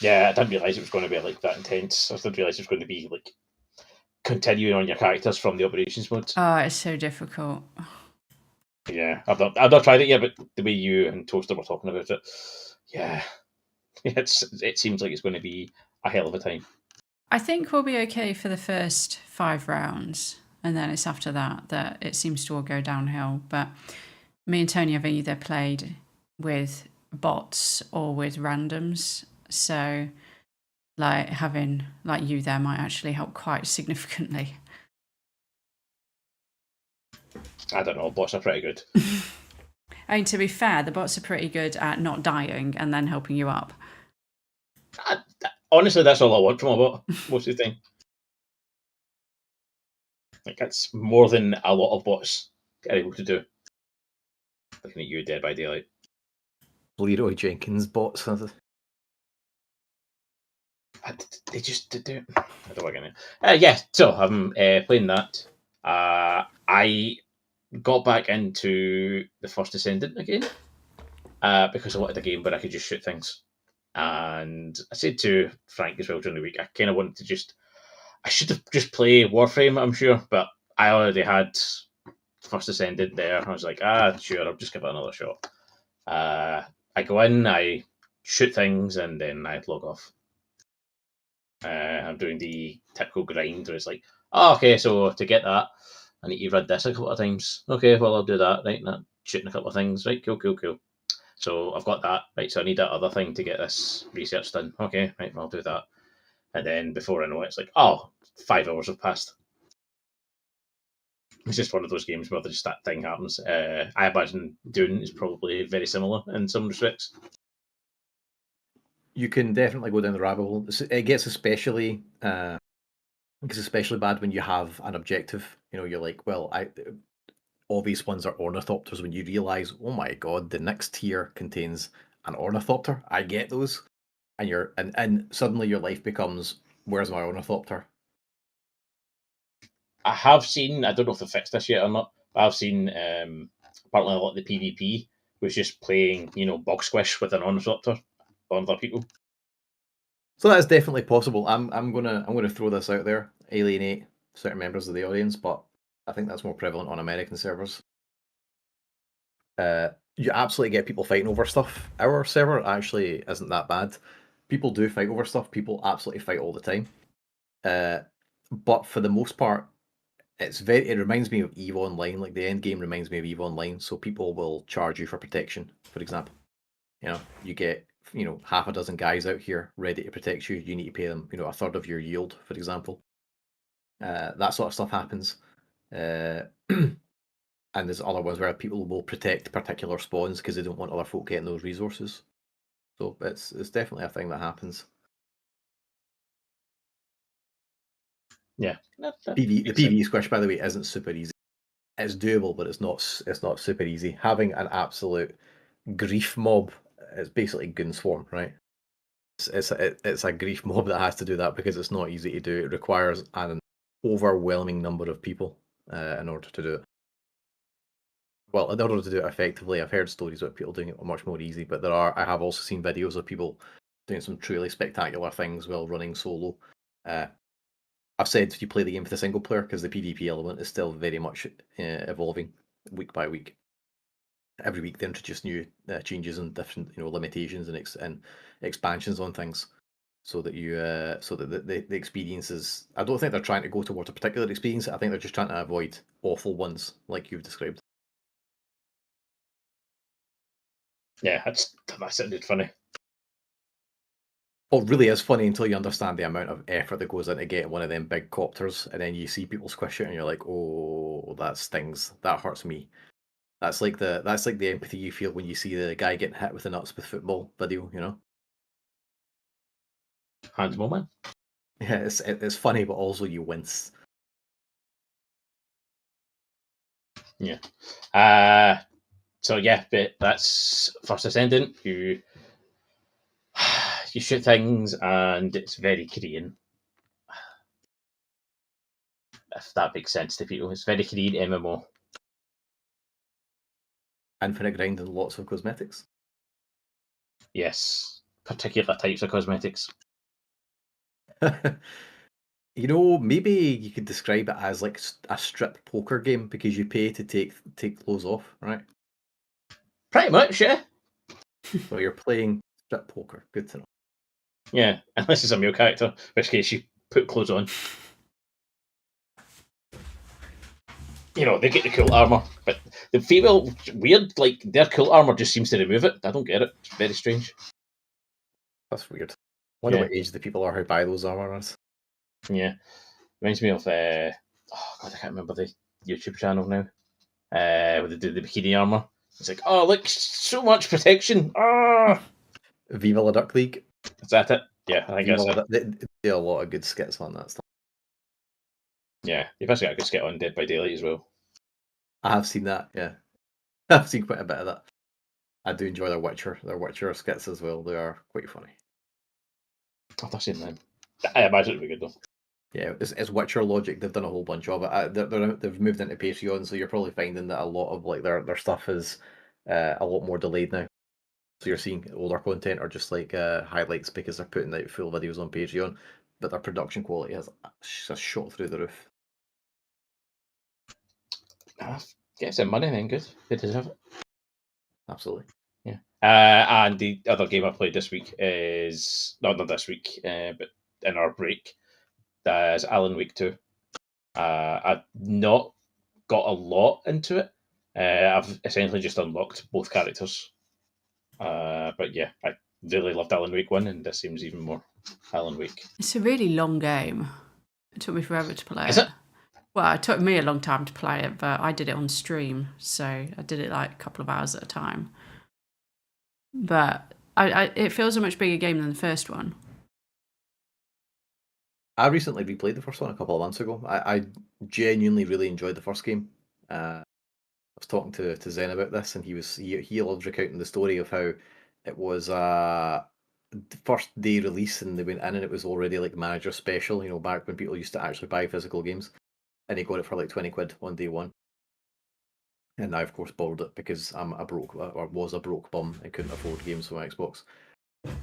[SPEAKER 1] Yeah, I didn't realise it was going to be like that intense. I didn't realise it was going to be like continuing on your characters from the operations mods.
[SPEAKER 3] Oh, it's so difficult.
[SPEAKER 1] Yeah, I've not tried it yet, but the way you and Toaster were talking about it, yeah, it seems like it's going to be a hell of a time.
[SPEAKER 3] I think we'll be okay for the first 5 rounds, and then it's after that it seems to all go downhill. But me and Tony have either played with bots or with randoms, so like having like you there might actually help quite significantly.
[SPEAKER 1] I don't know, bots are pretty good.
[SPEAKER 3] I mean, to be fair, the bots are pretty good at not dying and then helping you up.
[SPEAKER 1] Honestly, that's all I want from a bot most of the time. Like, that's more than a lot of bots are able to do. Looking at you, Dead by Daylight.
[SPEAKER 2] Leroy Jenkins bots.
[SPEAKER 1] They just do. I don't like it. Yeah, so I'm playing that. I got back into the First Ascendant again because I wanted a game where I could just shoot things. And I said to Frank as well during the week, I kind of wanted to I should have just played Warframe, I'm sure, but I already had First Ascendant there. I was like, sure, I'll just give it another shot. I go in, I shoot things, and then I log off. I'm doing the typical grind where it's like, okay, so to get that, I need to read this a couple of times. Okay, well, I'll do that, right? And shooting a couple of things, right? Cool. So I've got that, right? So I need that other thing to get this research done. Okay, right, I'll do that. And then before I know it, it's like, 5 hours have passed. It's just one of those games where just that thing happens. I imagine Dune is probably very similar in some respects.
[SPEAKER 2] You can definitely go down the rabbit hole. It gets especially bad when you have an objective. You know, you're like, well, obvious ones are ornithopters. When you realise, oh my god, the next tier contains an ornithopter. I get those, and suddenly your life becomes, where's my ornithopter?
[SPEAKER 1] I have seen, I don't know if they fixed this yet or not, but I've seen apparently a lot of the PvP was just playing, bug squish with an ornithopter on other people.
[SPEAKER 2] So that's definitely possible. I'm gonna throw this out there, alienate certain members of the audience, but I think that's more prevalent on American servers. You absolutely get people fighting over stuff. Our server actually isn't that bad. People do fight over stuff. People absolutely fight all the time. But for the most part, it reminds me of EVE Online. Like the end game reminds me of EVE Online. So people will charge you for protection, for example. You get half a dozen guys out here ready to protect you. You need to pay them a third of your yield, for example. That sort of stuff happens. And there's other ones where people will protect particular spawns because they don't want other folk getting those resources. So it's definitely a thing that happens.
[SPEAKER 1] Yeah.
[SPEAKER 2] The PvE squish, by the way, isn't super easy. It's doable, but it's not super easy. Having an absolute grief mob is basically Goon Swarm, right? It's a grief mob that has to do that because it's not easy to do. It requires an overwhelming number of people in order to do it. well, in order to do it effectively, I've heard stories about people doing it much more easy, but I have also seen videos of people doing some truly spectacular things while running solo. I've said if you play the game with a single player, because the PvP element is still very much evolving week by week. Every week they introduce new changes and different limitations and expansions on things, so that the experience is. I don't think they're trying to go towards a particular experience. I think they're just trying to avoid awful ones like you've described.
[SPEAKER 1] Yeah, that sounded funny.
[SPEAKER 2] Well, it really is funny until you understand the amount of effort that goes into getting one of them big copters, and then you see people squish it, and you're like, "Oh, that stings. That hurts me." That's like the empathy you feel when you see the guy getting hit with the nuts with football video.
[SPEAKER 1] Hands moment.
[SPEAKER 2] Yeah, it's funny, but also you wince.
[SPEAKER 1] Yeah. So yeah, but that's First Ascendant. You shoot things, and it's very Korean. If that makes sense to people, it's very Korean MMO.
[SPEAKER 2] Infinite grind and lots of cosmetics.
[SPEAKER 1] Yes, particular types of cosmetics.
[SPEAKER 2] Maybe you could describe it as like a strip poker game because you pay to take clothes off, right?
[SPEAKER 1] Pretty much, yeah.
[SPEAKER 2] So you're playing strip poker. Good to know.
[SPEAKER 1] Yeah, unless it's a male character, in which case you put clothes on. They get the cool armor, but the female, weird, like, their cool armor just seems to remove it. I don't get it. It's very strange.
[SPEAKER 2] That's weird. I wonder
[SPEAKER 1] Yeah.
[SPEAKER 2] what age the people are who buy those armors.
[SPEAKER 1] Yeah. Reminds me of, oh God, I can't remember the YouTube channel now, where they do the bikini armor. It's like, oh, look, so much protection. Ah!
[SPEAKER 2] Viva La Duck League.
[SPEAKER 1] Is that it? Yeah, I think
[SPEAKER 2] Viva
[SPEAKER 1] that's
[SPEAKER 2] La
[SPEAKER 1] it.
[SPEAKER 2] Duck, they do a lot of good skits on that stuff.
[SPEAKER 1] Yeah, you've also got a good skit on Dead by Daylight as well.
[SPEAKER 2] I have seen that, yeah. I've seen quite a bit of that. I do enjoy their Witcher skits as well. They are quite funny.
[SPEAKER 1] I've not seen them. I imagine it'd be good though.
[SPEAKER 2] Yeah, it's Witcher logic. They've done a whole bunch of it. They've moved into Patreon, so you're probably finding that a lot of like their stuff is a lot more delayed now. So you're seeing older content or just like highlights because they're putting out full videos on Patreon, but their production quality has just shot through the roof.
[SPEAKER 1] Get some money then, good. They deserve it.
[SPEAKER 2] Absolutely.
[SPEAKER 1] Yeah. And the other game I played this week is not this week, but in our break, is Alan Wake 2. I've not got a lot into it. I've essentially just unlocked both characters. But yeah, I really loved Alan Wake 1, and this seems even more Alan Wake.
[SPEAKER 3] It's a really long game. It took me forever to play
[SPEAKER 1] Is
[SPEAKER 3] it.
[SPEAKER 1] it?
[SPEAKER 3] Well, it took me a long time to play it, but I did it on stream, so I did it like a couple of hours at a time. But it feels a much bigger game than the first one.
[SPEAKER 2] I recently replayed the first one a couple of months ago. I genuinely really enjoyed the first game. I was talking to Zen about this, and he loved recounting the story of how it was the first day release, and they went in and it was already like manager special. Back when people used to actually buy physical games, and he got it for like 20 quid on day one. And I, of course, borrowed it because I'm was a broke bum and couldn't afford games for my Xbox.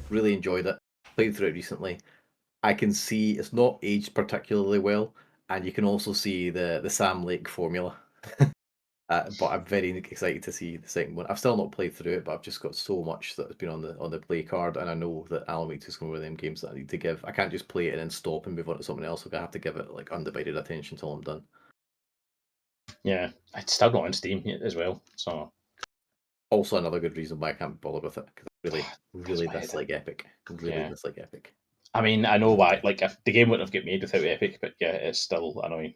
[SPEAKER 2] Really enjoyed it. Played through it recently. I can see it's not aged particularly well, and you can also see the Sam Lake formula. But I'm very excited to see the second one. I've still not played through it, but I've just got so much that has been on the play card, and I know that Alan Wake 2 is one of them games that I need to give. I can't just play it and then stop and move on to something else. I have to give it like undivided attention till I'm done.
[SPEAKER 1] Yeah, it's still not on Steam yet as well. So
[SPEAKER 2] Also, another good reason why I can't bother with it because I really
[SPEAKER 1] why
[SPEAKER 2] dislike Epic. Really
[SPEAKER 1] Yeah.
[SPEAKER 2] dislike Epic.
[SPEAKER 1] I mean, I know why. Like, if the game wouldn't have got made without Epic, but yeah, it's still annoying.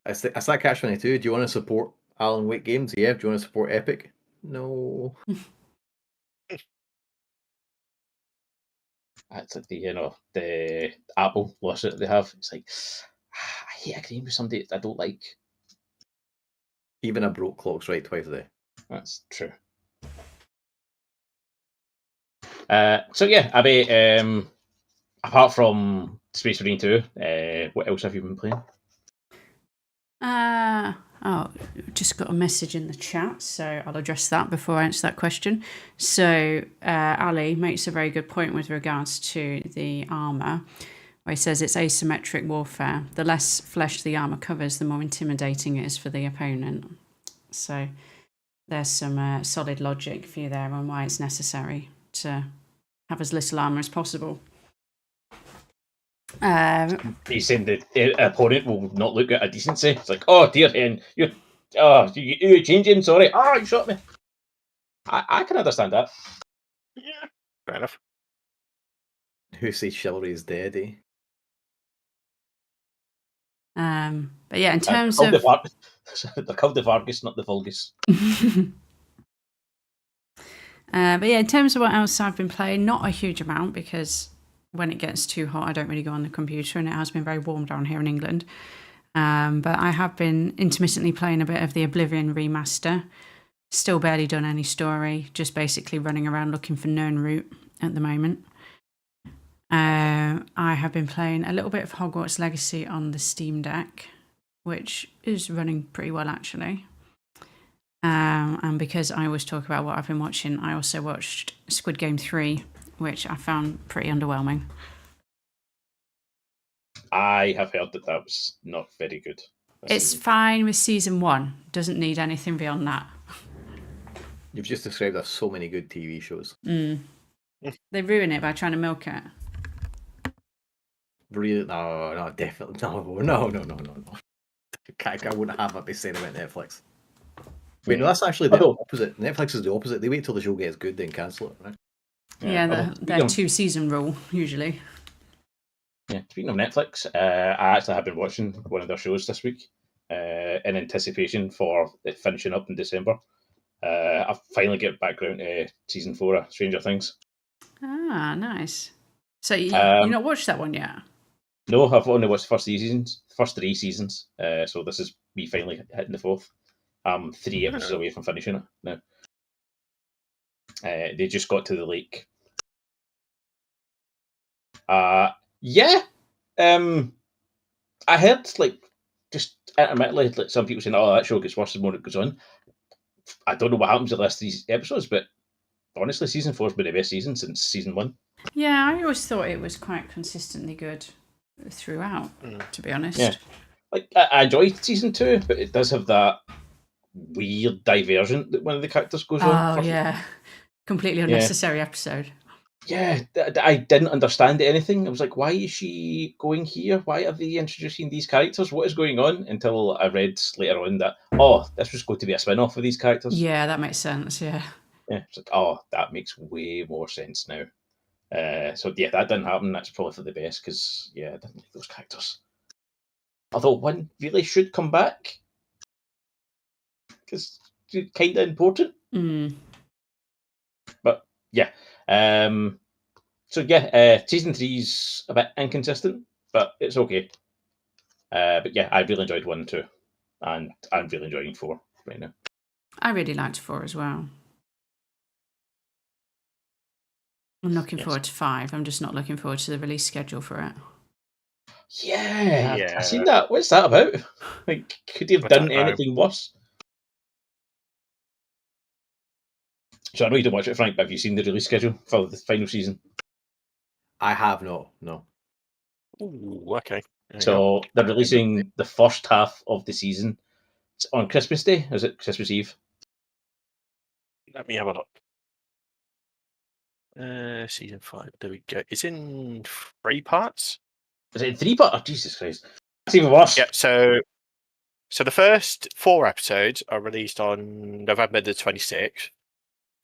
[SPEAKER 2] It's that catch-22. Do you want to support Alan Wake games? Yeah. Do you want to support Epic? No.
[SPEAKER 1] It's like the Apple lawsuit they have. It's like, I hate agreeing with somebody I don't like.
[SPEAKER 2] Even a broke clock's right twice a day.
[SPEAKER 1] That's true. So yeah, Abby, apart from Space Marine 2, what else have you been playing?
[SPEAKER 3] Oh, just got a message in the chat, so I'll address that before I answer that question. So Ali makes a very good point with regards to the armour, where he says it's asymmetric warfare. The less flesh the armour covers, the more intimidating it is for the opponent. So there's some solid logic for you there on why it's necessary to have as little armour as possible.
[SPEAKER 1] He's saying the opponent will not look at a decency. It's like, oh dear, Hen, you're changing. Sorry, you shot me. I can understand that.
[SPEAKER 4] Yeah, fair enough.
[SPEAKER 2] Who says chivalry is dead, eh?
[SPEAKER 3] But yeah, in terms of
[SPEAKER 1] they're called the Vargas, not the Vulgus.
[SPEAKER 3] But yeah, in terms of what else I've been playing, not a huge amount because when it gets too hot, I don't really go on the computer, and it has been very warm down here in England. But I have been intermittently playing a bit of the Oblivion remaster. Still barely done any story, just basically running around looking for Nirnroot at the moment. I have been playing a little bit of Hogwarts Legacy on the Steam Deck, which is running pretty well actually. And because I always talk about what I've been watching, I also watched Squid Game 3, which I found pretty underwhelming.
[SPEAKER 1] I have heard that was not very good.
[SPEAKER 3] It's fine with season 1. Doesn't need anything beyond that.
[SPEAKER 2] You've just described there's so many good TV shows.
[SPEAKER 3] They ruin it by trying to milk it.
[SPEAKER 2] Really? No, definitely. No. I wouldn't have that be saying about Netflix. Wait, no, that's actually the opposite. Netflix is the opposite. They wait till the show gets good, then cancel it, right?
[SPEAKER 3] Yeah, their 2-season rule, usually.
[SPEAKER 1] Yeah, speaking of Netflix, I actually have been watching one of their shows this week in anticipation for it finishing up in December. I've finally get back around to season 4 of Stranger Things.
[SPEAKER 3] Ah, nice. So you not watched that one yet?
[SPEAKER 1] No, I've only watched the first 3 seasons. So this is me finally hitting the 4th. I'm 3 episodes away from finishing it now. They just got to the lake. Yeah. I heard just intermittently some people saying, "Oh, that show gets worse the more it goes on." I don't know what happens in the last 3 episodes, but honestly, season 4's been the best season since season 1.
[SPEAKER 3] Yeah, I always thought it was quite consistently good throughout, to be honest.
[SPEAKER 1] Yeah. I enjoyed season 2, but it does have that weird diversion that one of the characters goes on.
[SPEAKER 3] Oh, yeah. Completely unnecessary episode.
[SPEAKER 1] Yeah, I didn't understand anything. I was like, why is she going here? Why are they introducing these characters? What is going on? Until I read later on that, this was going to be a spin-off of these characters.
[SPEAKER 3] Yeah, that makes sense, yeah.
[SPEAKER 1] Yeah, it's like, that makes way more sense now. So yeah, that didn't happen. That's probably for the best because, I didn't like those characters. Although one really should come back because it's kind of important. But yeah. Season 3's a bit inconsistent, but it's okay. But yeah, I really enjoyed 1 and 2, and I'm really enjoying 4 right now.
[SPEAKER 3] I really liked 4 as well. I'm looking forward to 5. I'm just not looking forward to the release schedule for it.
[SPEAKER 1] Yeah. I've seen that. What's that about? Could he have done anything worse? So I know you don't watch it, Frank, but have you seen the release schedule for the final season?
[SPEAKER 2] I have not, no.
[SPEAKER 4] Ooh, okay.
[SPEAKER 1] So they're releasing the first half of the season on Christmas Day. Is it Christmas Eve?
[SPEAKER 4] Let me have a look. Season 5. There we go. It's in 3 parts.
[SPEAKER 1] Is it in 3 parts? Oh, Jesus Christ. That's even worse.
[SPEAKER 4] Yeah, so the first 4 episodes are released on November the 26th.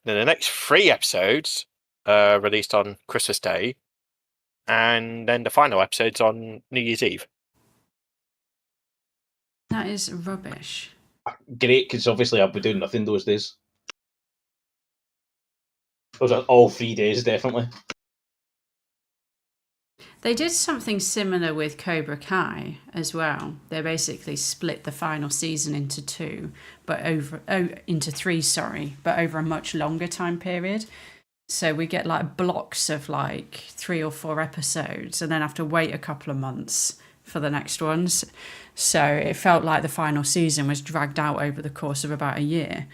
[SPEAKER 4] Then the next 3 episodes are released on Christmas Day. And then the final episode's on New Year's Eve.
[SPEAKER 3] That is rubbish.
[SPEAKER 1] Great, because obviously I'll be doing nothing those days. Those are all 3 days, definitely.
[SPEAKER 3] They did something similar with Cobra Kai as well. They basically split the final season into 2, into 3, but over a much longer time period. So we get blocks of 3 or 4 episodes and then have to wait a couple of months for the next ones. So it felt like the final season was dragged out over the course of about a year.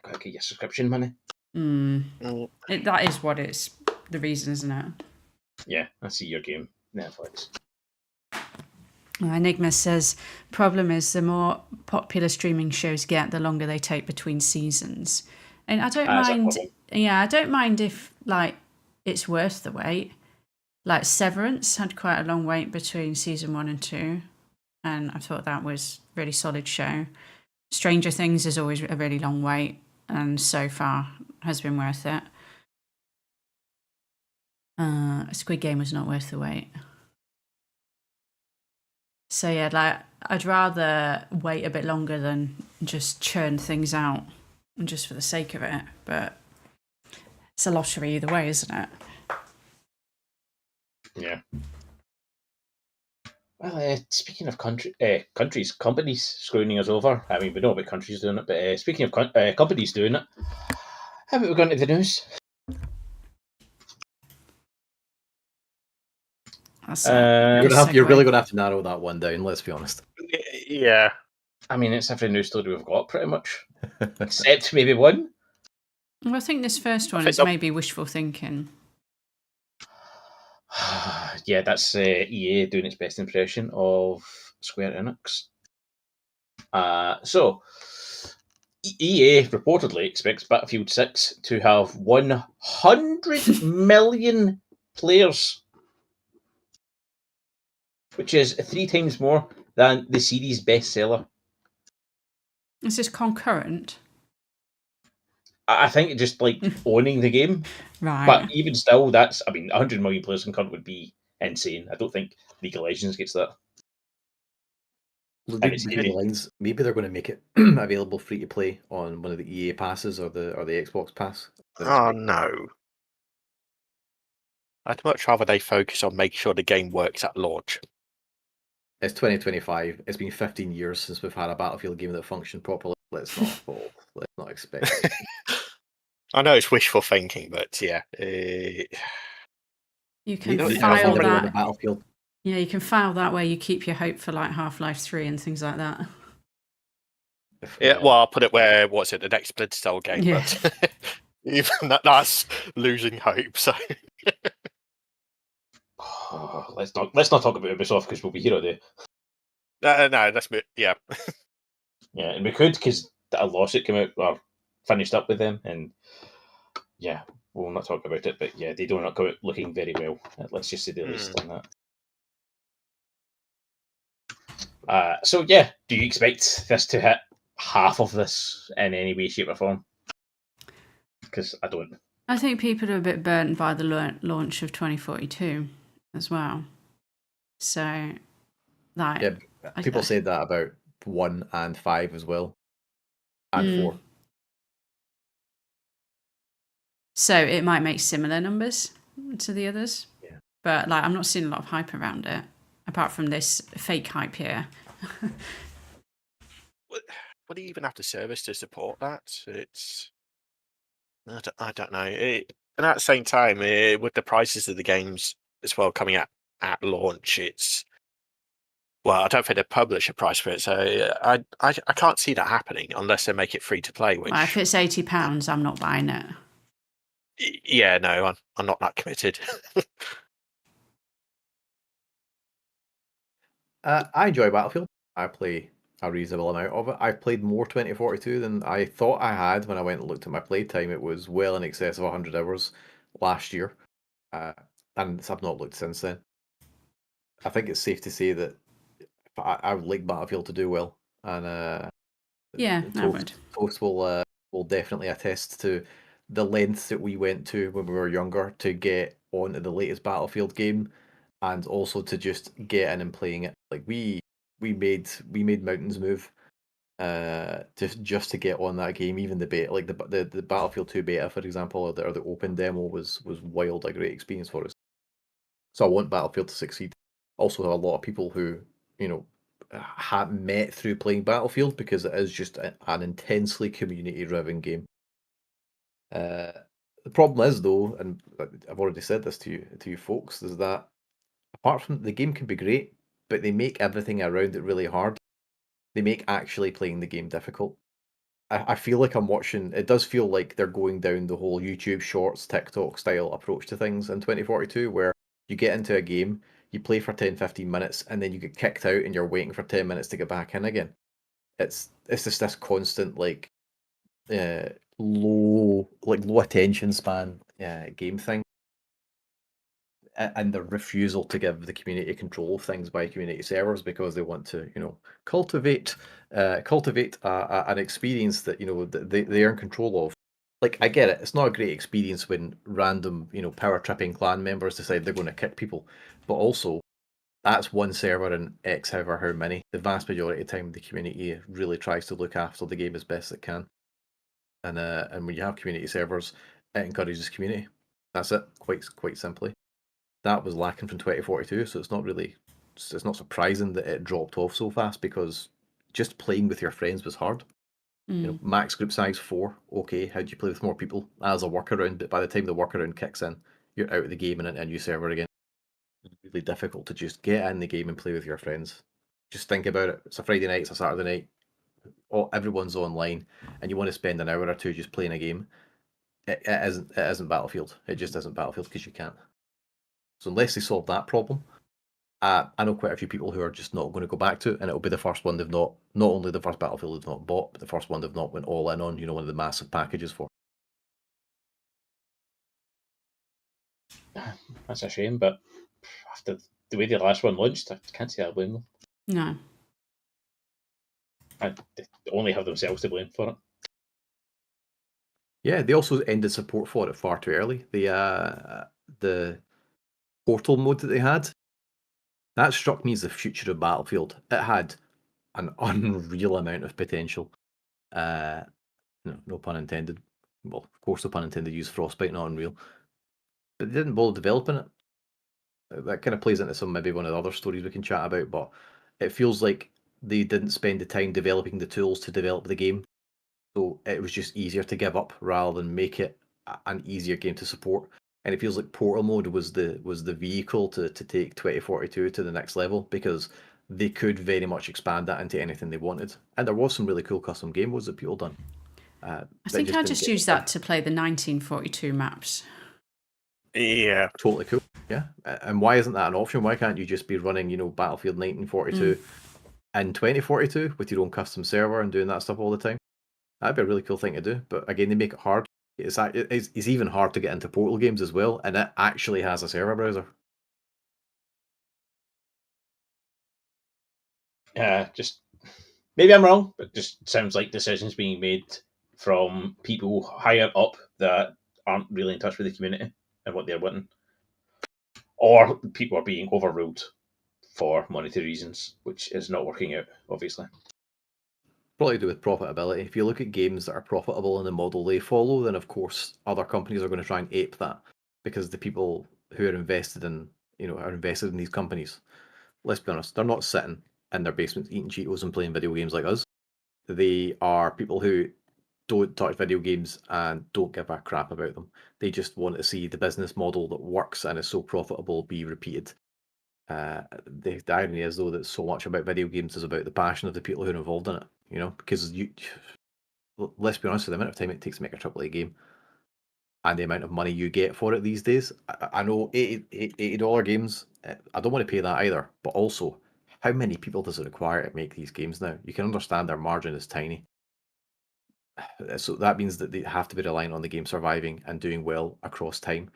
[SPEAKER 1] Gotta get your subscription money.
[SPEAKER 3] That is what it's the reason, isn't it?
[SPEAKER 1] Yeah, I see your game, Netflix.
[SPEAKER 3] Enigma says, problem is the more popular streaming shows get, the longer they take between seasons. And I don't mind. Yeah, I don't mind if like it's worth the wait. Like Severance had quite a long wait between season 1 and 2, and I thought that was a really solid show. Stranger Things is always a really long wait, and so far has been worth it. Squid Game was not worth the wait. So yeah, like I'd rather wait a bit longer than just churn things out just for the sake of it. But it's a lottery either way, isn't it?
[SPEAKER 1] Yeah. Well, speaking of countries, companies screwing us over. I mean, we know about countries doing it, but speaking of companies doing it, how about we go into the news?
[SPEAKER 2] You're really going to have to narrow that one down, let's be honest.
[SPEAKER 4] Yeah.
[SPEAKER 1] I mean, it's every news story we've got, pretty much. Except maybe one.
[SPEAKER 3] Well, I think this first one is maybe wishful thinking.
[SPEAKER 1] Yeah, that's EA doing its best impression of Square Enix. So, EA reportedly expects Battlefield 6 to have 100 million players, which is 3 times more than the series' bestseller.
[SPEAKER 3] Is this concurrent?
[SPEAKER 1] I think it's just like owning the game.
[SPEAKER 3] Right.
[SPEAKER 1] But even still, 100 million players concurrent would be insane. I don't think League of Legends gets that.
[SPEAKER 2] Between the lines, maybe they're going to make it available free to play on one of the EA passes or the Xbox Pass.
[SPEAKER 4] Oh no! I'd much rather they focus on making sure the game works at launch.
[SPEAKER 2] It's 2025. It's been 15 years since we've had a Battlefield game that functioned properly. Let's not expect.
[SPEAKER 4] I know it's wishful thinking, but yeah.
[SPEAKER 3] You can file that.
[SPEAKER 2] Battlefield.
[SPEAKER 3] Yeah, you can file that where you keep your hope for like Half-Life 3 and things like that.
[SPEAKER 4] Yeah, well, I'll put it where, what's it, the next Splinter Cell game,
[SPEAKER 3] Yeah.
[SPEAKER 4] but even that's losing hope, so...
[SPEAKER 1] Let's not talk about Ubisoft because we'll be here all day.
[SPEAKER 4] No, that's yeah.
[SPEAKER 1] Yeah, and we could because a lawsuit came out or finished up with them, and yeah, we'll not talk about it. But yeah, they do not go out looking very well. Let's just say the least on that. So yeah, do you expect this to hit half of this in any way, shape, or form? Because I don't.
[SPEAKER 3] I think people are a bit burnt by the launch of 2042 as well. So, like,
[SPEAKER 2] yeah, people said that about 1 and 5 as well, and 4.
[SPEAKER 3] So it might make similar numbers to the others.
[SPEAKER 2] Yeah.
[SPEAKER 3] But like, I'm not seeing a lot of hype around it, apart from this fake hype here.
[SPEAKER 4] What do you even have to service to support that? It's I don't know. And at the same time, with the prices of the games as well coming at launch, it's I don't think they publish a price for it, so I can't see that happening unless they make it free to play. Which
[SPEAKER 3] Well, if it's £80, I'm not buying it.
[SPEAKER 4] Yeah, no, I'm not that committed.
[SPEAKER 2] I enjoy Battlefield. I play a reasonable amount of it. I've played more 2042 than I thought I had when I went and looked at my playtime. It was well in excess of 100 hours last year, and I've not looked since then. I think it's safe to say that I would like Battlefield to do well, and
[SPEAKER 3] yeah, I would.
[SPEAKER 2] Toast will definitely attest to the lengths that we went to when we were younger to get onto the latest Battlefield game, and also to just get in and playing it. Like we made mountains move, just to get on that game. Even the beta, like the Battlefield 2 beta, for example, or the open demo was wild, a great experience for us. So I want Battlefield to succeed. Also, have a lot of people who have met through playing Battlefield because it is just an intensely community-driven game. The problem is, though, and I've already said this to you folks, is that apart from the game can be great, but they make everything around it really hard. They make actually playing the game difficult. I feel like I'm watching. It does feel like they're going down the whole YouTube Shorts, TikTok style approach to things in 2042, where you get into a game, you play for 10, 15 minutes, and then you get kicked out, and you're waiting for 10 minutes to get back in again. It's just this constant low attention span game thing, and the refusal to give the community control of things by community servers because they want to cultivate an experience that they are in control of. Like, I get it, it's not a great experience when random power tripping clan members decide they're going to kick people, but also that's one server in X however how many. The vast majority of the time the community really tries to look after the game as best it can. And when you have community servers, it encourages community. That's it, quite simply. That was lacking from 2042, so it's not surprising that it dropped off so fast, because just playing with your friends was hard. Max group size 4, okay, how do you play with more people as a workaround? But by the time the workaround kicks in, you're out of the game and into a new server again. It's really difficult to just get in the game and play with your friends. Just think about it. It's a Friday night, it's a Saturday night, everyone's online, and you want to spend an hour or two just playing a game. It isn't Battlefield. It just isn't Battlefield, because you can't. So unless they solve that problem, I know quite a few people who are just not going to go back to it, and it'll be the first one they've not only the first Battlefield they've not bought, but the first one they've not went all in on, one of the massive packages for.
[SPEAKER 1] That's a shame, but after the way the last one launched, I can't say I blame them.
[SPEAKER 3] No.
[SPEAKER 1] They only have themselves to blame for it.
[SPEAKER 2] Yeah, they also ended support for it far too early. The portal mode that they had, that struck me as the future of Battlefield. It had an unreal amount of potential. No pun intended. Well, of course, no pun intended. Use Frostbite, not Unreal. But they didn't bother developing it. That kind of plays into maybe one of the other stories we can chat about, but it feels like they didn't spend the time developing the tools to develop the game. So it was just easier to give up rather than make it an easier game to support. And it feels like Portal Mode was the vehicle to take 2042 to the next level, because they could very much expand that into anything they wanted. And there was some really cool custom game modes that people done.
[SPEAKER 3] I think I just used that to play the 1942 maps.
[SPEAKER 4] Yeah.
[SPEAKER 2] Totally cool. Yeah. And why isn't that an option? Why can't you just be running, Battlefield 1942 in 2042 with your own custom server and doing that stuff all the time? That'd be a really cool thing to do. But again, they make it hard. It's even hard to get into Portal games as well, and it actually has a server browser.
[SPEAKER 1] Just maybe I'm wrong, but just sounds like decisions being made from people higher up that aren't really in touch with the community and what they're wanting, or people are being overruled for monetary reasons, which is not working out, obviously.
[SPEAKER 2] Probably to do with profitability. If you look at games that are profitable in the model they follow, then of course other companies are going to try and ape that, because the people who are invested in these companies, let's be honest, they're not sitting in their basements eating Cheetos and playing video games like us. They are people who don't touch video games and don't give a crap about them. They just want to see the business model that works and is so profitable be repeated. The irony is, though, that so much about video games is about the passion of the people who are involved in it. Because let's be honest, with the amount of time it takes to make a AAA game and the amount of money you get for it these days, I know $80 games, I don't want to pay that either. But also, how many people does it require to make these games now? You can understand their margin is tiny. So that means that they have to be reliant on the game surviving and doing well across time.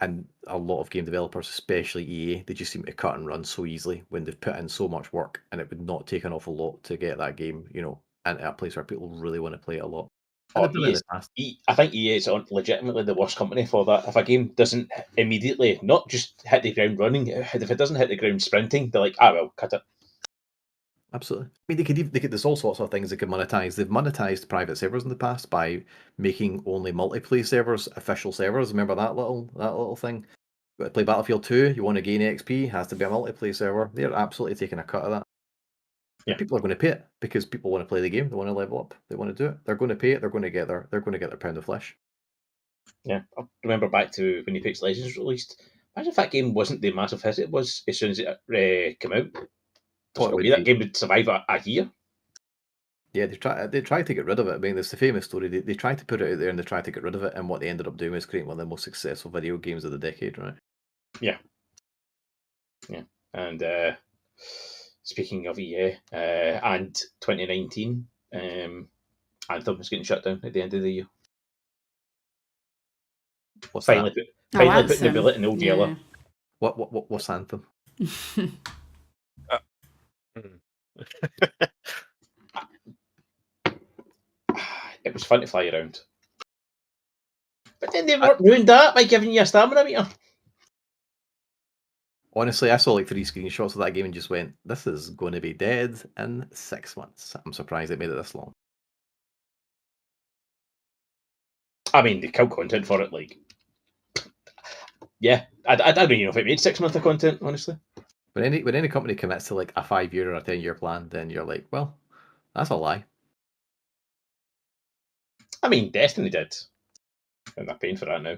[SPEAKER 2] And a lot of game developers, especially EA, they just seem to cut and run so easily when they've put in so much work, and it would not take an awful lot to get that game, into a place where people really want to play it a lot. And they've done it in the past.
[SPEAKER 1] I think EA is legitimately the worst company for that. If a game doesn't immediately not just hit the ground running, if it doesn't hit the ground sprinting, they're like, well, cut it.
[SPEAKER 2] Absolutely. I mean, there's all sorts of things they could monetize. They've monetized private servers in the past by making only multiplayer servers official servers. Remember that little thing? You want to play Battlefield 2, you want to gain XP, has to be a multiplayer server. They're absolutely taking a cut of that. Yeah. People are going to pay it because people want to play the game. They want to level up. They want to do it. They're going to pay it. They're going to get their pound of flesh.
[SPEAKER 1] Yeah, I remember back to when Apex Legends released. Imagine if that game wasn't the massive hit it was as soon as it came out.
[SPEAKER 2] Oh, it would
[SPEAKER 1] That
[SPEAKER 2] be.
[SPEAKER 1] game would survive a year.
[SPEAKER 2] Yeah, they tried to get rid of it. I mean, there's the famous story. They tried to put it out there and they tried to get rid of it, and what they ended up doing was creating one of the most successful video games of the decade, right?
[SPEAKER 1] Yeah. And speaking of EA, and 2019, Anthem was getting shut down at the end of the year.
[SPEAKER 2] What's
[SPEAKER 1] Finally,
[SPEAKER 2] that?
[SPEAKER 1] finally putting the
[SPEAKER 3] Anthem.
[SPEAKER 1] bullet in Old Yeller.
[SPEAKER 2] What's Anthem?
[SPEAKER 1] It was fun to fly around. But then they ruined that by giving you a stamina meter.
[SPEAKER 2] Honestly, I saw like 3 screenshots of that game and just went, "This is going to be dead in 6 months." I'm surprised it made it this long.
[SPEAKER 1] I mean, they killed content for it. Like, yeah, I don't even know if it made 6 months of content, honestly.
[SPEAKER 2] When any company commits to like a 5-year or a 10-year plan, then you're like, well, that's a lie.
[SPEAKER 1] I mean, Destiny did, and they're paying for that now.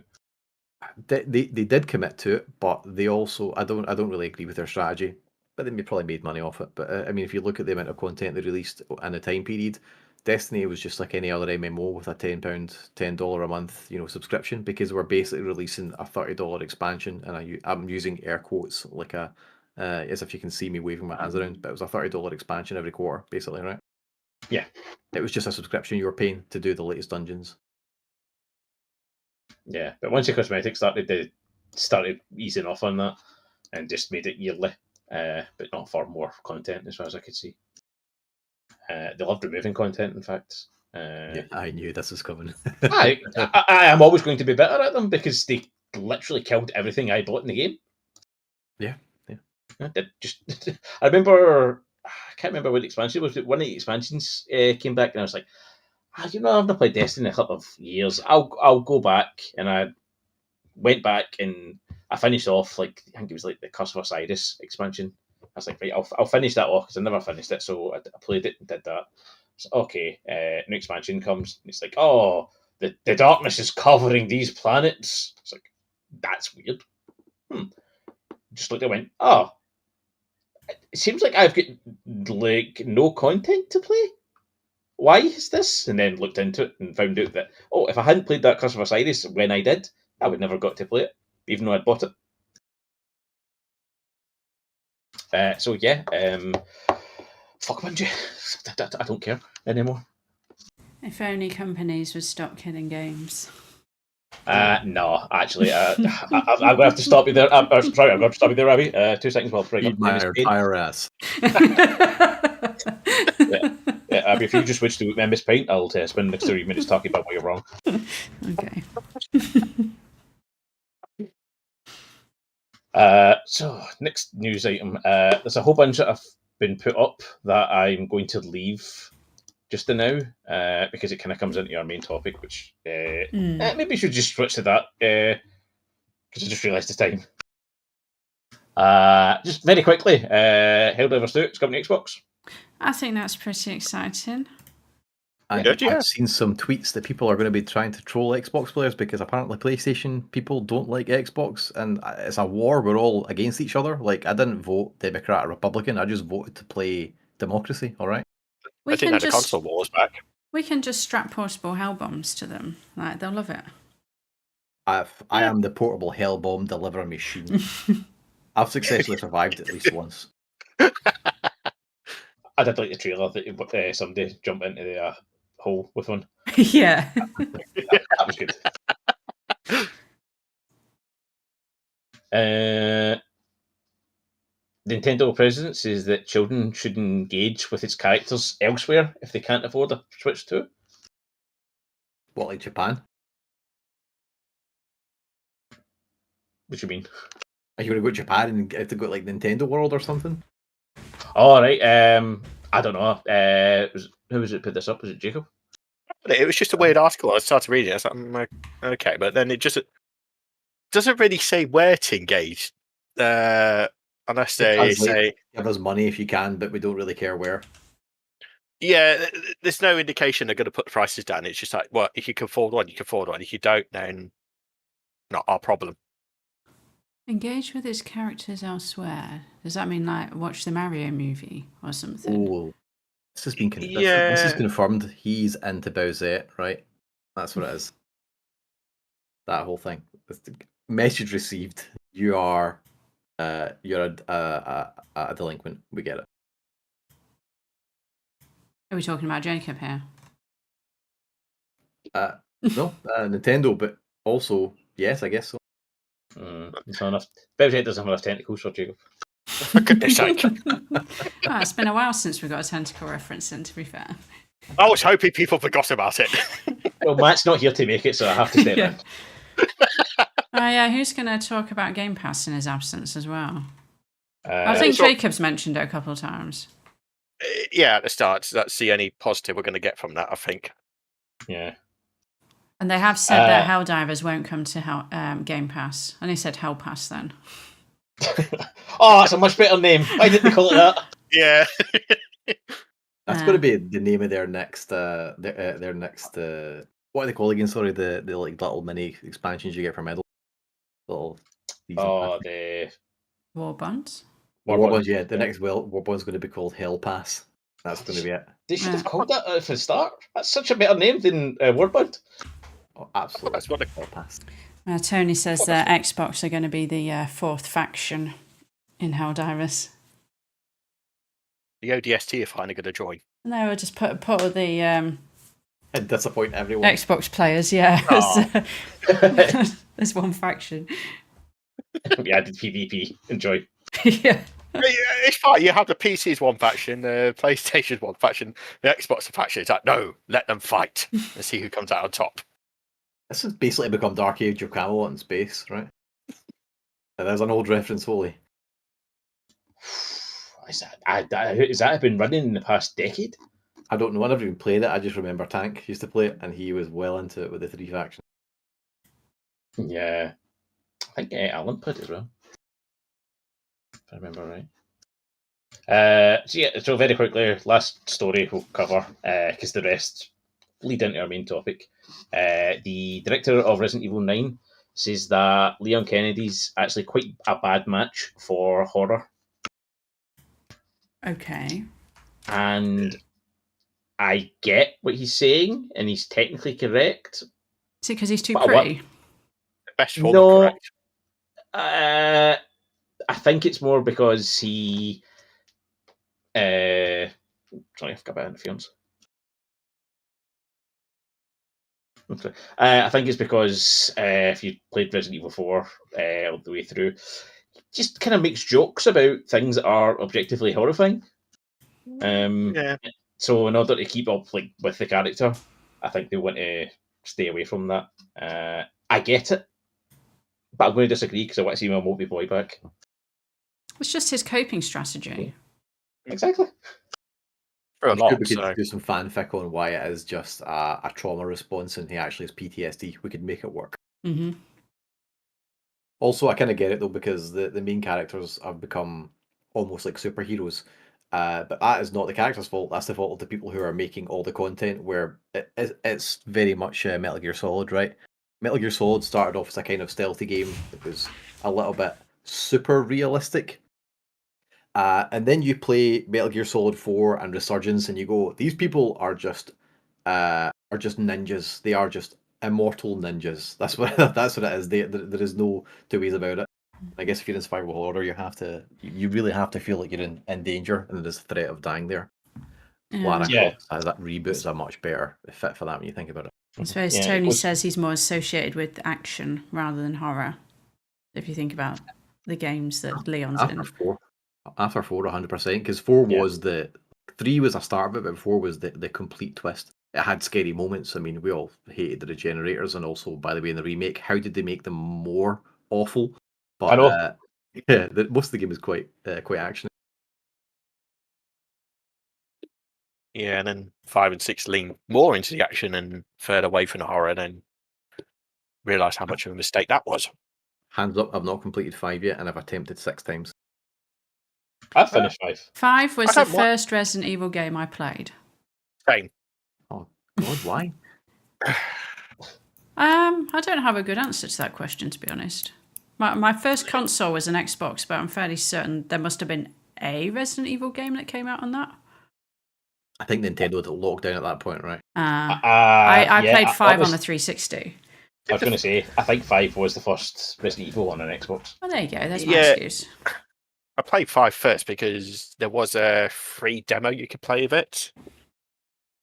[SPEAKER 2] They did commit to it, but they also I don't really agree with their strategy. But they probably made money off it. But I mean, if you look at the amount of content they released in a time period, Destiny was just like any other MMO with a $10 a month, subscription, because we're basically releasing a $30 expansion, and I'm using air quotes like as if you can see me waving my hands around, but it was a $30 expansion every quarter, basically, right?
[SPEAKER 1] Yeah.
[SPEAKER 2] It was just a subscription you were paying to do the latest dungeons.
[SPEAKER 1] Yeah, but once the cosmetics started, they started easing off on that and just made it yearly, but not for more content, as far as I could see. They loved removing content, in fact.
[SPEAKER 2] Yeah, I knew this was coming.
[SPEAKER 1] I am always going to be better at them because they literally killed everything I bought in the game.
[SPEAKER 2] Yeah.
[SPEAKER 1] I remember, I can't remember what the expansion was, but one of the expansions came back, and I was like, I've not played Destiny in a couple of years. I'll go back, and I went back and I finished off I think it was like the Curse of Osiris expansion. I was like, right, I'll finish that off because I never finished it, so I played it and did that. So, okay, new expansion comes, and it's like, oh, the darkness is covering these planets. It's like, that's weird. Just looked, I went, oh, it seems like I've got no content to play. Why is this? And then looked into it and found out that, oh, if I hadn't played that Curse of Osiris when I did, I would never got to play it, even though I'd bought it. So yeah, fuck Bungie. I don't care anymore.
[SPEAKER 3] If only companies would stop killing games.
[SPEAKER 1] No, actually, I'm going to have to stop you there. I'm going to have to stop you there, Abby. 2 seconds while I bring up
[SPEAKER 2] IRS.
[SPEAKER 1] Yeah, Abby, if you just switch to Miss Paint, I'll spend the next 30 minutes talking about why you're wrong.
[SPEAKER 3] Okay.
[SPEAKER 1] So, next news item. There's a whole bunch that have been put up that I'm going to leave just now because it kind of comes into our main topic, which maybe we should just switch to that because I just realised the time. Just very quickly, Helldivers 2 is coming to Xbox.
[SPEAKER 3] I think that's pretty exciting.
[SPEAKER 2] I've seen some tweets that people are going to be trying to troll Xbox players because apparently PlayStation people don't like Xbox, and it's a war. We're all against each other. Like, I didn't vote Democrat or Republican. I just voted to play democracy. All right.
[SPEAKER 4] I think that the console war is back.
[SPEAKER 3] We can just strap portable hell bombs to them. Like, they'll love it.
[SPEAKER 2] I am the portable hell bomb delivery machine. I've successfully survived at least once.
[SPEAKER 1] I did like the trailer that somebody jumped into the hole with one.
[SPEAKER 3] Yeah.
[SPEAKER 1] That was good. Nintendo president says that children should engage with its characters elsewhere if they can't afford a Switch 2.
[SPEAKER 2] What, like Japan?
[SPEAKER 1] What do you mean?
[SPEAKER 2] Are you going to go to Japan and have to go to like Nintendo World or something?
[SPEAKER 1] All right. I don't know. Who was it put this up? Was it Jacob?
[SPEAKER 4] It was just a weird article. I started reading it. I was like, okay, but then it just doesn't really say where to engage, unless they say
[SPEAKER 2] give us money if you can, but we don't really care where.
[SPEAKER 4] Yeah, there's no indication they're going to put the prices down. It's just like, well, if you can afford one, you can afford one. If you don't, then not our problem.
[SPEAKER 3] Engage with his characters elsewhere. Does that mean like watch the Mario movie or something?
[SPEAKER 2] Oh, this has been this is
[SPEAKER 4] Yeah.
[SPEAKER 2] confirmed. He's into Bowsette, right? That's what it is. That whole thing. Message received. You're a delinquent. We get it.
[SPEAKER 3] Are we talking about Jacob here?
[SPEAKER 2] No, Nintendo, but also yes, I guess so.
[SPEAKER 1] It's not enough. Bowsette doesn't have enough tentacles for Jacob.
[SPEAKER 4] For goodness sake.
[SPEAKER 3] Oh, it's been a while since we got a tentacle reference in, to be fair.
[SPEAKER 4] I was hoping people forgot about it.
[SPEAKER 1] Well, Matt's not here to make it, so I have to step
[SPEAKER 3] Yeah.
[SPEAKER 1] in.
[SPEAKER 3] Oh yeah, who's going to talk about Game Pass in his absence as well? I
[SPEAKER 1] Uh,
[SPEAKER 3] think
[SPEAKER 4] so-
[SPEAKER 3] Jacob's mentioned it a couple of times.
[SPEAKER 4] Yeah, at the start. That's the only positive we're going to get from that, I think.
[SPEAKER 1] yeah.
[SPEAKER 3] And they have said that Helldivers won't come to Game Pass. And they said Hell Pass then.
[SPEAKER 1] Oh, that's a much better name. Why didn't they call it that?
[SPEAKER 4] Yeah.
[SPEAKER 2] That's going to be the name of their next. Their next. What are they called again? Sorry, the like little mini expansions you get for medal. Little.
[SPEAKER 1] Oh, the
[SPEAKER 3] Warbonds?
[SPEAKER 2] Warbonds. Yeah, the next Warbond's going to be called Hell Pass. That's going to be it.
[SPEAKER 1] They should have called that for the start. That's such a better name than Warbond.
[SPEAKER 2] Oh, absolutely.
[SPEAKER 4] That's what they
[SPEAKER 2] Hell Pass.
[SPEAKER 3] Tony says that Xbox are going to be the fourth faction in Helldivers.
[SPEAKER 4] The ODST are finally going to join.
[SPEAKER 3] No, we'll just put all the
[SPEAKER 2] And disappoint everyone.
[SPEAKER 3] Xbox players, yeah.
[SPEAKER 4] Oh.
[SPEAKER 3] There's one faction.
[SPEAKER 1] We added PvP. Enjoy.
[SPEAKER 3] Yeah.
[SPEAKER 4] It's fine. You have the PC's one faction, the PlayStation's one faction, the Xbox faction. It's like, no, let them fight and see who comes out on top.
[SPEAKER 2] This has basically become Dark Age of Camelot in space, right? There's an old reference, Foley.
[SPEAKER 1] Has that been running in the past decade?
[SPEAKER 2] I don't know. I never even played it. I just remember Tank used to play it, and he was well into it with the three factions.
[SPEAKER 1] Yeah. I think Alan played it as well. If I remember right. So very quickly, last story we'll cover, because the rest lead into our main topic. The director of Resident Evil 9 says that Leon Kennedy's actually quite a bad match for horror.
[SPEAKER 3] Okay.
[SPEAKER 1] And I get what he's saying, and he's technically correct.
[SPEAKER 3] Is it because he's too
[SPEAKER 1] But
[SPEAKER 3] pretty?
[SPEAKER 4] Best form
[SPEAKER 1] No.
[SPEAKER 4] correct.
[SPEAKER 1] I think it's more because he... sorry, I forgot about interference. Okay. I think it's because if you played Resident Evil 4 all the way through, he just kind of makes jokes about things that are objectively horrifying.
[SPEAKER 4] Yeah.
[SPEAKER 1] So in order to keep up with the character, I think they want to stay away from that. I get it, but I'm going to disagree because I want to see my Mopey boy back.
[SPEAKER 3] It's just his coping strategy.
[SPEAKER 1] Exactly.
[SPEAKER 4] For a lot.
[SPEAKER 2] We could
[SPEAKER 4] So.
[SPEAKER 2] do some fanfic on why it is just a trauma response and he actually has PTSD. We could make it work.
[SPEAKER 3] Mm-hmm.
[SPEAKER 2] Also, I kind of get it though, because the main characters have become almost like superheroes. But that is not the character's fault. That's the fault of the people who are making all the content, where it's very much Metal Gear Solid, right? Metal Gear Solid started off as a kind of stealthy game. It was a little bit super realistic. And then you play Metal Gear Solid 4 and Resurgence, and you go, these people are just ninjas. They are just immortal ninjas. That's what it is. There is no two ways about it. I guess if you're in survival horror, you really have to feel like you're in danger and there's a threat of dying there. Lara Croft as that reboot is a much better fit for that when you think about it.
[SPEAKER 3] I suppose Tony says he's more associated with action rather than horror. If you think about the games that Leon's in.
[SPEAKER 2] After 4, 100%, because 4 was 3 was a start of it, but 4 was the complete twist. It had scary moments. I mean, we all hated the Regenerators, and also, by the way, in the remake, how did they make them more awful? But
[SPEAKER 1] I know.
[SPEAKER 2] Most of the game is quite action.
[SPEAKER 4] Yeah, and then 5 and 6 lean more into the action and further away from the horror, and then realise how much of a mistake that was.
[SPEAKER 2] Hands up, I've not completed 5 yet, and I've attempted 6 times.
[SPEAKER 1] I've finished 5.
[SPEAKER 3] 5 was the first Resident Evil game I played.
[SPEAKER 4] Same.
[SPEAKER 2] Oh God, why?
[SPEAKER 3] I don't have a good answer to that question, to be honest. My first console was an Xbox, but I'm fairly certain there must have been a Resident Evil game that came out on that.
[SPEAKER 2] I think Nintendo had locked down at that point, right?
[SPEAKER 3] I
[SPEAKER 1] yeah,
[SPEAKER 3] played 5
[SPEAKER 1] honest-
[SPEAKER 3] on the 360.
[SPEAKER 1] I was going to say, I think 5 was the first Resident Evil on an Xbox.
[SPEAKER 3] Well, there you go. There's my
[SPEAKER 4] Yeah.
[SPEAKER 3] excuse.
[SPEAKER 4] I played 5 first because there was a free demo you could play of it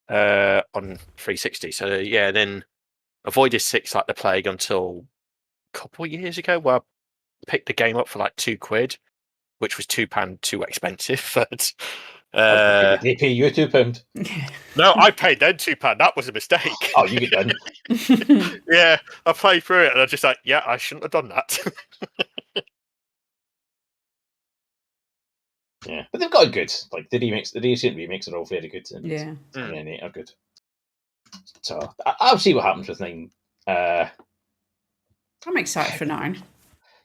[SPEAKER 4] on 360. So yeah, then avoided 6 like the plague until a couple of years ago, where I picked the game up for like £2, which was £2 too expensive. But
[SPEAKER 1] Did they pay you £2?
[SPEAKER 4] no, I paid them £2. That was a mistake.
[SPEAKER 1] Oh, you get done.
[SPEAKER 4] Yeah, I played through it and I was just like, yeah, I shouldn't have done that.
[SPEAKER 1] Yeah, but they've got a good, like, the recent remakes are all very good. And
[SPEAKER 3] Yeah.
[SPEAKER 1] 8 are good. So, I'll see what happens with 9.
[SPEAKER 3] I'm excited for 9.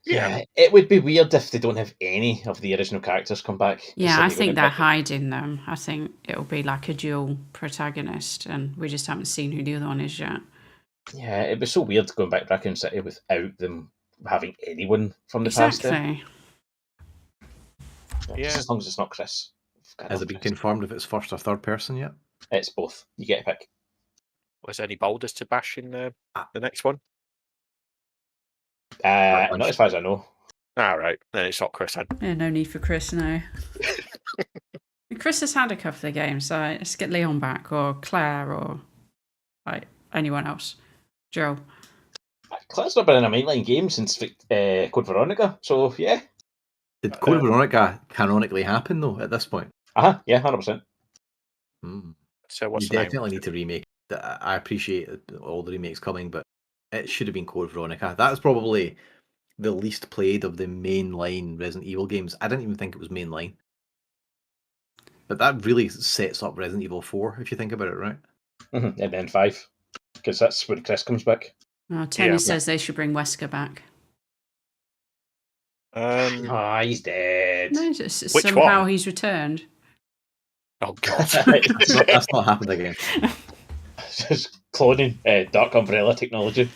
[SPEAKER 1] Yeah, it would be weird if they don't have any of the original characters come back.
[SPEAKER 3] Yeah, I think they're
[SPEAKER 1] they're
[SPEAKER 3] hiding them. I think it'll be like a dual protagonist, and we just haven't seen who the other one is yet.
[SPEAKER 1] Yeah, it'd be so weird going back to Raccoon City without them having anyone from the past there.
[SPEAKER 3] Exactly.
[SPEAKER 1] Yeah, just as long as it's not Chris.
[SPEAKER 2] Has it been confirmed if it's first or third person yet?
[SPEAKER 1] It's both. You get a pick.
[SPEAKER 4] Was there any boulders to bash in the next one?
[SPEAKER 1] Not as far as I know.
[SPEAKER 4] All right, then it's not Chris. Then.
[SPEAKER 3] Yeah, no need for Chris now. Chris has had a couple of games, so let's get Leon back, or Claire, or like anyone else. Joe.
[SPEAKER 1] Claire's not been in a mainline game since Code Veronica, so yeah.
[SPEAKER 2] Did Code Veronica canonically happen though at this point?
[SPEAKER 1] Yeah, 100%.
[SPEAKER 4] So what's
[SPEAKER 2] You
[SPEAKER 4] the name?
[SPEAKER 2] definitely need to remake. I appreciate all the remakes coming, but it should have been Code Veronica. That's probably the least played of the mainline Resident Evil games. I didn't even think it was mainline. But that really sets up Resident Evil 4, if you think about it, right?
[SPEAKER 1] And then 5, because that's when Chris comes back.
[SPEAKER 3] Tony says they should bring Wesker back.
[SPEAKER 1] He's dead.
[SPEAKER 3] No, just
[SPEAKER 4] Which
[SPEAKER 3] somehow
[SPEAKER 4] one?
[SPEAKER 3] he's returned.
[SPEAKER 4] Oh God!
[SPEAKER 2] That's not happened again.
[SPEAKER 1] Just cloning Dark Umbrella technology.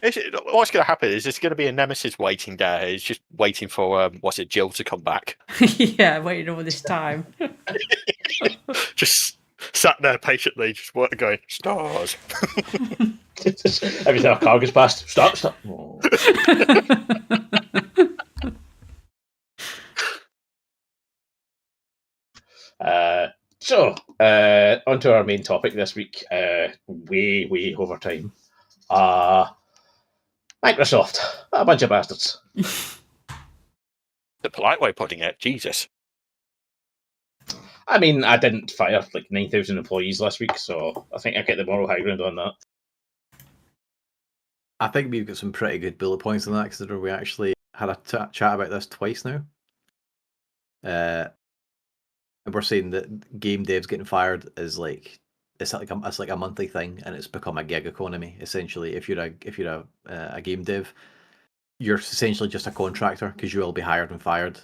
[SPEAKER 4] What's going to happen is there's going to be a nemesis waiting there. It's just waiting for Jill to come back.
[SPEAKER 3] Yeah, waiting all this time.
[SPEAKER 4] Just sat there patiently, just going stars.
[SPEAKER 1] Every time a car goes past, stop. Oh. So, on to our main topic this week. Way over time. Microsoft, a bunch of bastards.
[SPEAKER 4] The polite way of putting it, Jesus.
[SPEAKER 1] I mean, I didn't fire like 9,000 employees last week, so I think I get the moral high ground on that.
[SPEAKER 2] I think we've got some pretty good bullet points on that, considering we actually had a chat about this twice now. And we're saying that game devs getting fired is like it's like a monthly thing, and it's become a gig economy essentially. If you're a game dev, you're essentially just a contractor because you will be hired and fired,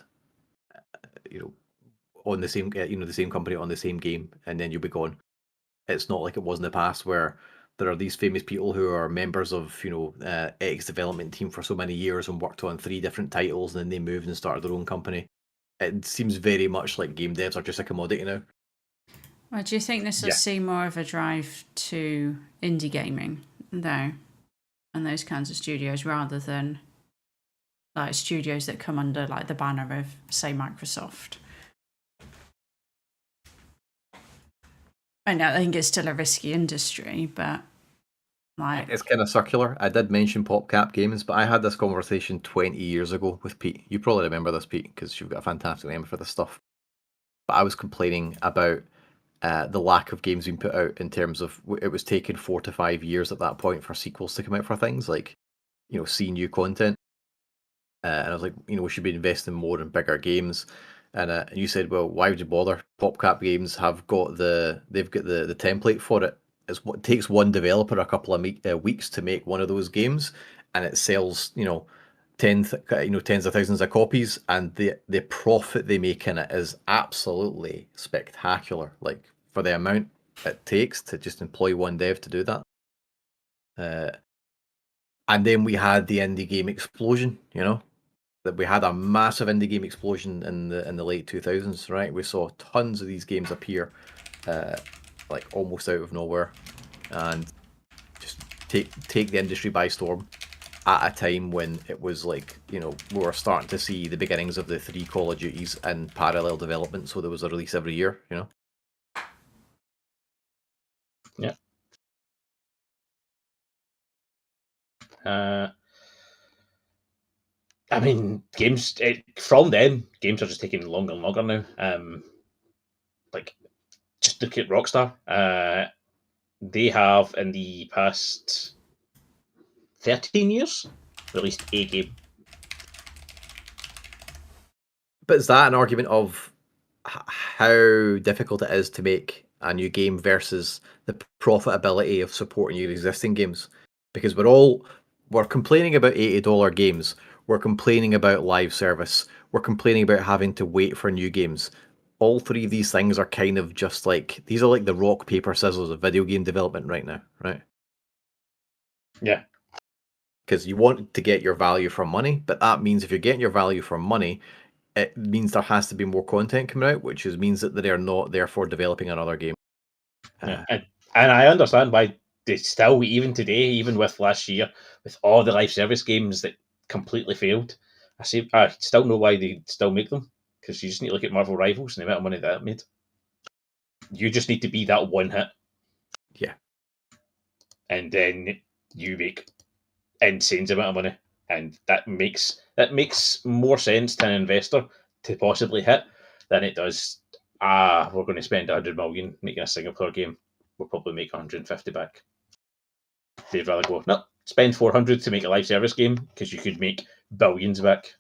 [SPEAKER 2] on the same the same company on the same game, and then you'll be gone. It's not like it was in the past where there are these famous people who are members of X development team for so many years and worked on 3 different titles, and then they moved and started their own company. It seems very much like game devs are just a commodity now.
[SPEAKER 3] Well, do you think this will see more of a drive to indie gaming, though, and those kinds of studios, rather than like studios that come under like the banner of, say, Microsoft? I know, I think it's still a risky industry, but like
[SPEAKER 2] It's kind of circular. I did mention PopCap Games, but I had this conversation 20 years ago with Pete. You probably remember this, Pete, because you've got a fantastic memory for this stuff. But I was complaining about the lack of games being put out in terms of it was taking 4 to 5 years at that point for sequels to come out for things, like, see new content. And I was like, we should be investing more in bigger games. And you said, well, why would you bother? PopCap Games have got they've got the template for it. It takes one developer a couple of weeks to make one of those games, and it sells tens of thousands of copies, and the profit they make in it is absolutely spectacular. Like, for the amount it takes to just employ one dev to do that. And then we had the indie game explosion, that we had a massive indie game explosion in the late 2000s, right? We saw tons of these games appear, like almost out of nowhere, and just take the industry by storm at a time when it was like, we were starting to see the beginnings of the 3 Call of Duties in parallel development, so there was a release every year,
[SPEAKER 1] Yeah. I mean, games from them, games are just taking longer and longer now. Like, just look at Rockstar. They have, in the past 13 years, released a game.
[SPEAKER 2] But is that an argument of how difficult it is to make a new game versus the profitability of supporting your existing games? Because we're complaining about $80 games, we're complaining about live service, we're complaining about having to wait for new games. All 3 of these things are kind of just like, these are like the rock, paper, scissors of video game development right now, right?
[SPEAKER 1] Yeah.
[SPEAKER 2] Because you want to get your value for money, but that means if you're getting your value for money, it means there has to be more content coming out, which means that they are not therefore developing another game.
[SPEAKER 1] Yeah. And I understand why they still, even today, even with last year, with all the live service games that completely failed, I still know why they still make them. Because you just need to look at Marvel Rivals and the amount of money that made. You just need to be that one hit.
[SPEAKER 2] Yeah.
[SPEAKER 1] And then you make insane amount of money. And that makes more sense to an investor to possibly hit than it does, we're going to spend 100 million making a single player game. We'll probably make 150 back. They'd rather go, no, spend 400 to make a live service game because you could make billions back.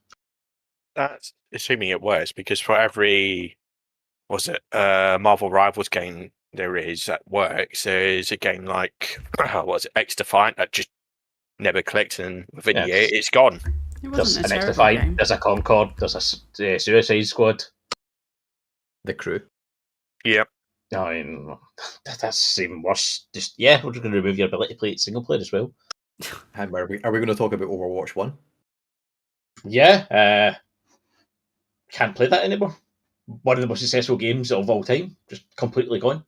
[SPEAKER 4] That's assuming it works, because for every Marvel Rivals game there is that works, there's a game like X Defiant that just never clicks, and within a year it's gone.
[SPEAKER 3] It
[SPEAKER 1] There's
[SPEAKER 3] wasn't
[SPEAKER 1] an
[SPEAKER 3] a
[SPEAKER 1] X
[SPEAKER 3] terrible
[SPEAKER 1] Defiant,
[SPEAKER 3] game.
[SPEAKER 1] there's a Concord, there's a Suicide Squad.
[SPEAKER 2] The Crew.
[SPEAKER 4] Yep.
[SPEAKER 1] I mean, that's even worse. Just, we're just going to remove your ability to play it single player as well.
[SPEAKER 2] And are we going to talk about Overwatch 1?
[SPEAKER 1] Yeah, can't play that anymore. One of the most successful games of all time, just completely gone.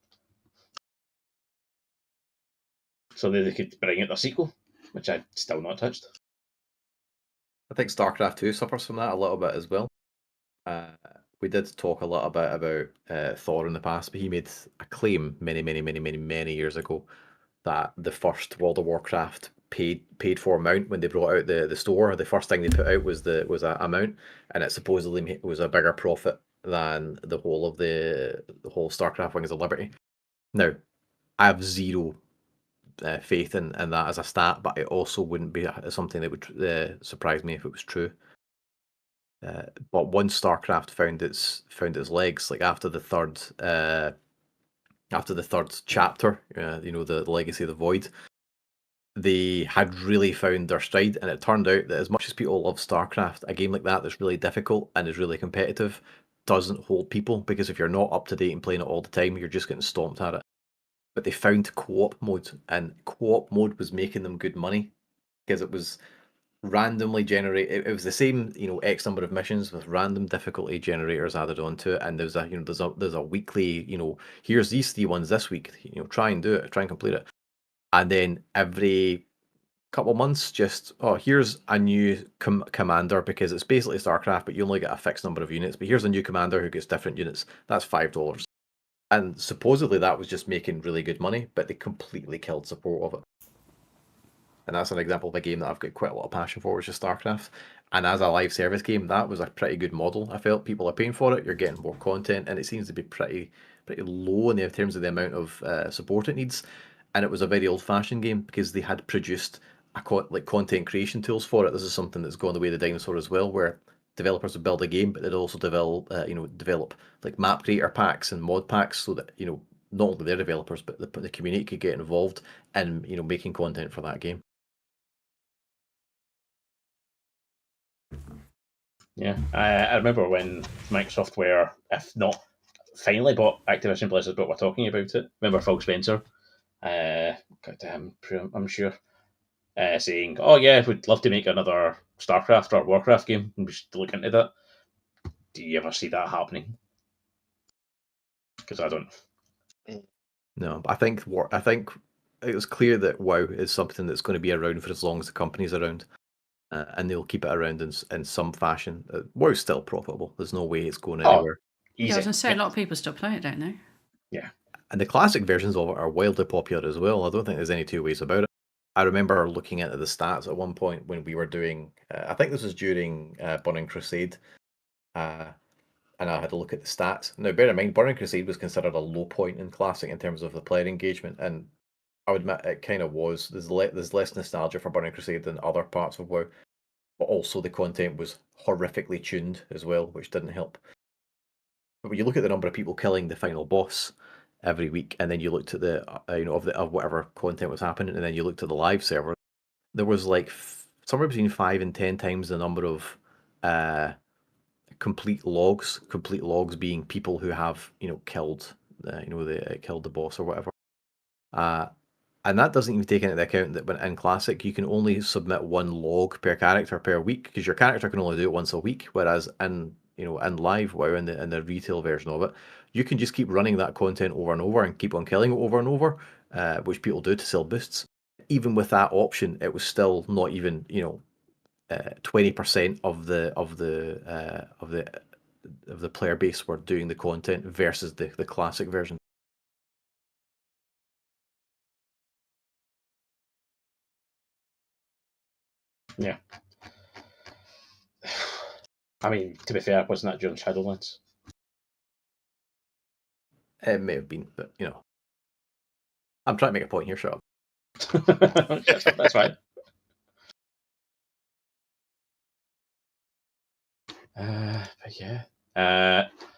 [SPEAKER 1] So they could bring out a sequel, which I've still not touched.
[SPEAKER 2] I think StarCraft 2 suffers from that a little bit as well. We did talk a lot about Thor in the past, but he made a claim many years ago that the first World of Warcraft paid for mount when they brought out the store. The first thing they put out was a mount, and it supposedly was a bigger profit than the whole of the whole StarCraft Wings of Liberty. Now, I have zero faith in that as a stat, but it also wouldn't be something that would surprise me if it was true. But once StarCraft found its legs, like after the third chapter, the Legacy of the Void, they had really found their stride, and it turned out that as much as people love StarCraft, a game like that that's really difficult and is really competitive doesn't hold people, because if you're not up to date and playing it all the time, you're just getting stomped at it. But they found co-op mode, and co-op mode was making them good money because it was randomly generated. It was the same, X number of missions with random difficulty generators added onto it, and there's a weekly, here's these 3 ones this week, try and do it, try and complete it, and then every couple of months, just here's a new commander, because it's basically StarCraft, but you only get a fixed number of units. But here's a new commander who gets different units. That's $5, and supposedly that was just making really good money, but they completely killed support of it. And that's an example of a game that I've got quite a lot of passion for, which is StarCraft. And as a live service game, that was a pretty good model. I felt people are paying for it, you're getting more content, and it seems to be pretty low in terms of the amount of support it needs. And it was a very old-fashioned game because they had produced content creation tools for it. This is something that's gone the way of the dinosaur as well, where developers would build a game, but they'd also develop like map creator packs and mod packs, so that not only their developers but the community could get involved in making content for that game.
[SPEAKER 1] Yeah, I remember when Microsoft were, if not finally bought Activision Blizzard, but we're talking about it. Remember Phil Spencer? I'm sure saying, "Oh yeah, we'd love to make another StarCraft or Warcraft game, and we should look into that. Do you ever see that happening? Because I don't.
[SPEAKER 2] No, but I think it was clear that WoW is something that's going to be around for as long as the company's around, and they'll keep it around in some fashion. WoW's still profitable. There's no way it's going anywhere.
[SPEAKER 3] Yeah, I was
[SPEAKER 1] Easy.
[SPEAKER 3] going to say, a lot of people still play it, don't they?
[SPEAKER 1] Yeah.
[SPEAKER 2] And the classic versions of it are wildly popular as well. I don't think there's any two ways about it. I remember looking into the stats at one point when we were doing, I think this was during Burning Crusade, and I had to look at the stats. Now, bear in mind, Burning Crusade was considered a low point in Classic in terms of the player engagement, and I would admit it kind of was. There's less nostalgia for Burning Crusade than other parts of WoW, but also the content was horrifically tuned as well, which didn't help. But when you look at the number of people killing the final boss every week, and then you looked at the of whatever content was happening, and then you looked at the live server, there was like somewhere between 5 and 10 times the number of complete logs being people who have killed killed the boss or whatever, and that doesn't even take into account that when in Classic you can only submit one log per character per week, because your character can only do it once a week, whereas in live WoW, in the retail version of it, you can just keep running that content over and over and keep on killing it over and over, which people do to sell boosts. Even with that option, it was still not even 20% of the player base were doing the content versus the classic version.
[SPEAKER 1] Yeah. I mean, to be fair, wasn't that during Shadowlands?
[SPEAKER 2] It may have been, but I'm trying to make a point here. Shut up.
[SPEAKER 1] That's fine. But yeah.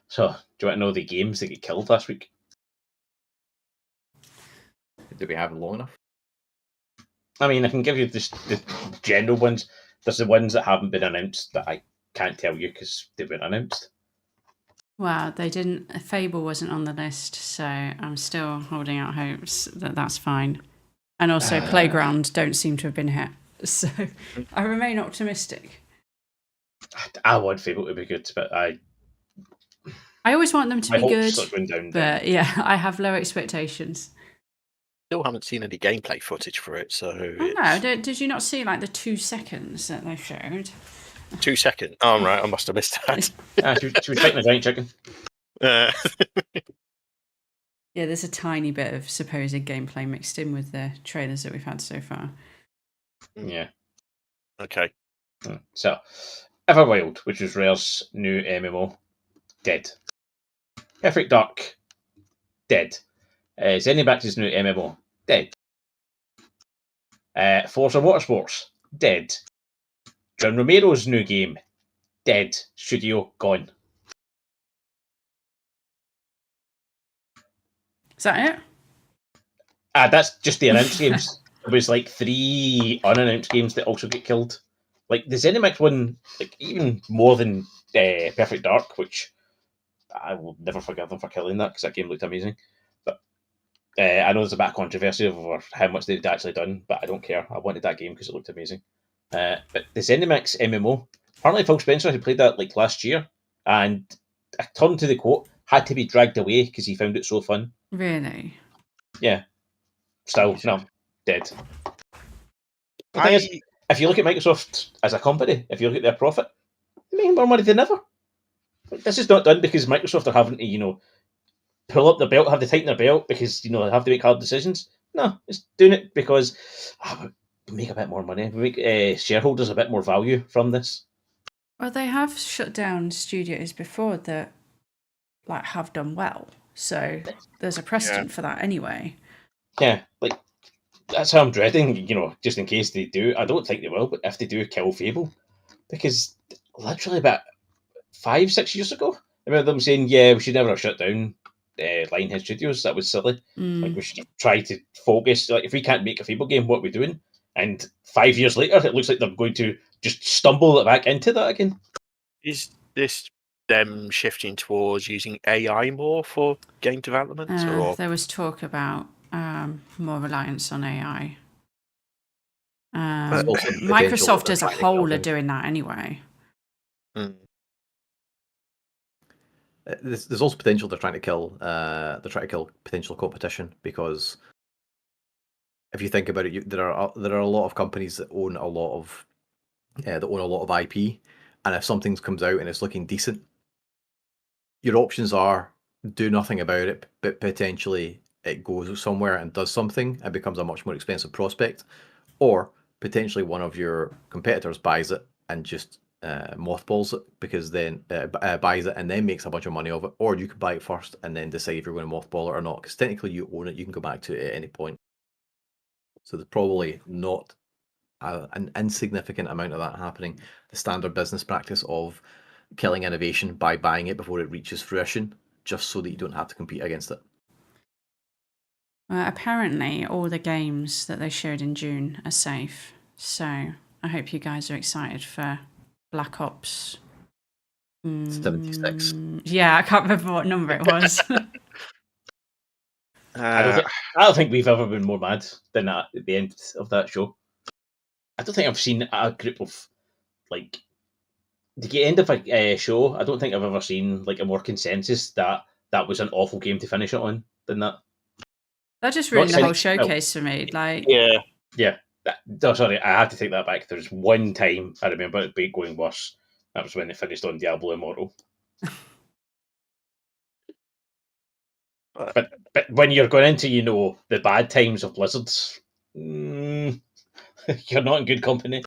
[SPEAKER 1] So, do you want to know the games that get killed last week?
[SPEAKER 2] Do we have long enough?
[SPEAKER 1] I mean, I can give you the general ones. There's the ones that haven't been announced that I can't tell you because they've been announced.
[SPEAKER 3] Well, they didn't. Fable wasn't on the list, so I'm still holding out hopes that that's fine. And also, Playground don't seem to have been hit, so I remain optimistic.
[SPEAKER 1] I want Fable to be good, but I
[SPEAKER 3] always want them to be good,
[SPEAKER 1] down.
[SPEAKER 3] But yeah, I have low expectations.
[SPEAKER 4] Still haven't seen any gameplay footage for it, so.
[SPEAKER 3] Oh no! Did you not see like the 2 seconds that they showed?
[SPEAKER 4] 2 seconds. Oh right, I must have missed that.
[SPEAKER 1] She was fighting a giant chicken.
[SPEAKER 3] Yeah, there's a tiny bit of supposed gameplay mixed in with the trailers that we've had so far.
[SPEAKER 1] Yeah.
[SPEAKER 4] Okay.
[SPEAKER 1] So, Everwild, which was Rare's new MMO, dead. Perfect Dark, dead. Zenimax's new MMO, dead. Forza Motorsports, dead. John Romero's new game, dead. Studio, gone.
[SPEAKER 3] Is that it?
[SPEAKER 1] That's just the announced games. There was like 3 unannounced games that also get killed. Like the ZeniMax one, like even more than Perfect Dark, which I will never forgive them for killing that because that game looked amazing. But I know there's a bit of controversy over how much they'd actually done, but I don't care. I wanted that game because it looked amazing. But the ZeniMax MMO, apparently Phil Spencer had played that like last year, and according to the quote, had to be dragged away because he found it so fun.
[SPEAKER 3] Really?
[SPEAKER 1] Yeah. Still, no, dead. The thing is, if you look at Microsoft as a company, if you look at their profit, they're making more money than ever. This is not done because Microsoft are having to, pull up their belt, have to tighten their belt because, they have to make hard decisions. No, it's doing it because we make a bit more money. We make shareholders a bit more value from this.
[SPEAKER 3] Well, they have shut down studios before that have done well. So there's a precedent for that anyway.
[SPEAKER 1] Yeah, that's how I'm dreading, just in case they do. I don't think they will, but if they do kill Fable, because literally about 5-6 years ago, I remember them saying, yeah, we should never have shut down Lionhead Studios. That was silly. We should try to focus. If we can't make a Fable game, what are we doing? And 5 years later, it looks like they're going to just stumble back into that again.
[SPEAKER 4] Is this them shifting towards using AI more for game development? Or
[SPEAKER 3] there was talk about more reliance on AI.
[SPEAKER 2] also the potential
[SPEAKER 3] Microsoft
[SPEAKER 2] they're
[SPEAKER 3] as a
[SPEAKER 2] trying to kill
[SPEAKER 3] whole are
[SPEAKER 2] things.
[SPEAKER 3] doing that anyway.
[SPEAKER 2] There's also potential they're trying to kill. They're trying to kill potential competition, because if you think about it, there are a lot of companies that own a lot of IP, and if something comes out and it's looking decent, your options are do nothing about it, but potentially it goes somewhere and does something and becomes a much more expensive prospect, or potentially one of your competitors buys it and just mothballs it, because then buys it and then makes a bunch of money of it, or you could buy it first and then decide if you're going to mothball it or not, because technically you own it, you can go back to it at any point. So there's probably not an insignificant amount of that happening. The standard business practice of killing innovation by buying it before it reaches fruition, just so that you don't have to compete against it.
[SPEAKER 3] Apparently, all the games that they showed in June are safe. So I hope you guys are excited for Black Ops.
[SPEAKER 2] 76.
[SPEAKER 3] Yeah, I can't remember what number it was.
[SPEAKER 1] I don't think we've ever been more mad than at the end of that show. I don't think I've seen a group of, like, the end of a show. I don't think I've ever seen like a more consensus that was an awful game to finish it on than that.
[SPEAKER 3] That just ruined the
[SPEAKER 1] Not
[SPEAKER 3] whole
[SPEAKER 1] saying-
[SPEAKER 3] showcase for me. Like,
[SPEAKER 4] Yeah.
[SPEAKER 1] Sorry, I had to take that back. There's one time I remember it being going worse. That was when they finished on Diablo Immortal. But when you're going into, the bad times of Blizzards, you're not in good company.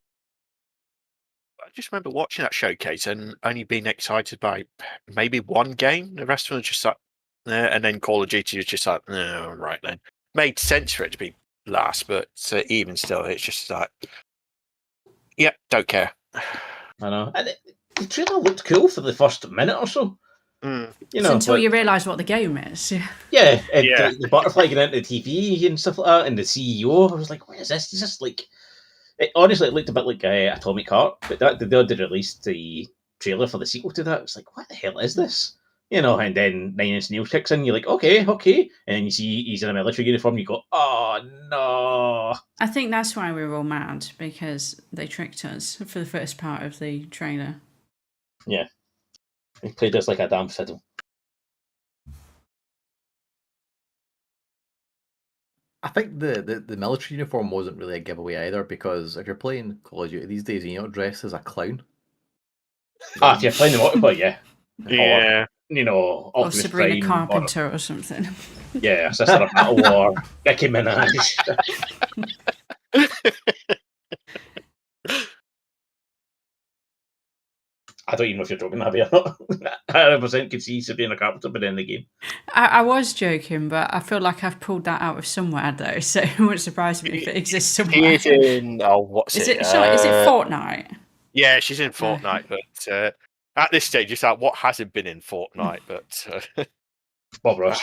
[SPEAKER 4] I just remember watching that showcase and only being excited by maybe one game. The rest of them were just like, and then Call of Duty was just like, no, right then. Made sense for it to be last, but even still, it's just like, yeah, don't care.
[SPEAKER 1] I know. And the trailer looked cool for the first minute or so.
[SPEAKER 3] until you realise what the game is.
[SPEAKER 1] Yeah,
[SPEAKER 4] Yeah.
[SPEAKER 1] the butterfly getting into the TV and stuff like that, and the CEO. I was like, what is this? Is this like... honestly, it looked a bit like Atomic Heart, but they did release the trailer for the sequel to that. It was like, what the hell is this? And then Nine Inch Nails kicks in, you're like, okay. And you see he's in a military uniform, you go, oh, no.
[SPEAKER 3] I think that's why we were all mad, because they tricked us for the first part of the trailer.
[SPEAKER 1] Yeah. He played us like a damn fiddle.
[SPEAKER 2] I think the military uniform wasn't really a giveaway either, because if you're playing Call of Duty these days and you're not dressed as a clown.
[SPEAKER 1] If you're playing the multiplayer, yeah.
[SPEAKER 4] Yeah.
[SPEAKER 3] Or
[SPEAKER 1] Optimus
[SPEAKER 3] Sabrina
[SPEAKER 1] Prime,
[SPEAKER 3] Carpenter or something.
[SPEAKER 1] Yeah, Sister of Battle War, Nicki Minaj. I don't even know if you're joking, Abby, or not. 100% could see Sabrina Carpenter by the end of the game.
[SPEAKER 3] I was joking, but I feel like I've pulled that out of somewhere, though, so it wouldn't surprise me if it exists somewhere.
[SPEAKER 4] She's in, what's
[SPEAKER 3] Is
[SPEAKER 4] it?
[SPEAKER 3] it Fortnite?
[SPEAKER 4] Yeah, she's in Fortnite, but at this stage, it's like, what hasn't been in Fortnite? But
[SPEAKER 1] Bob Ross.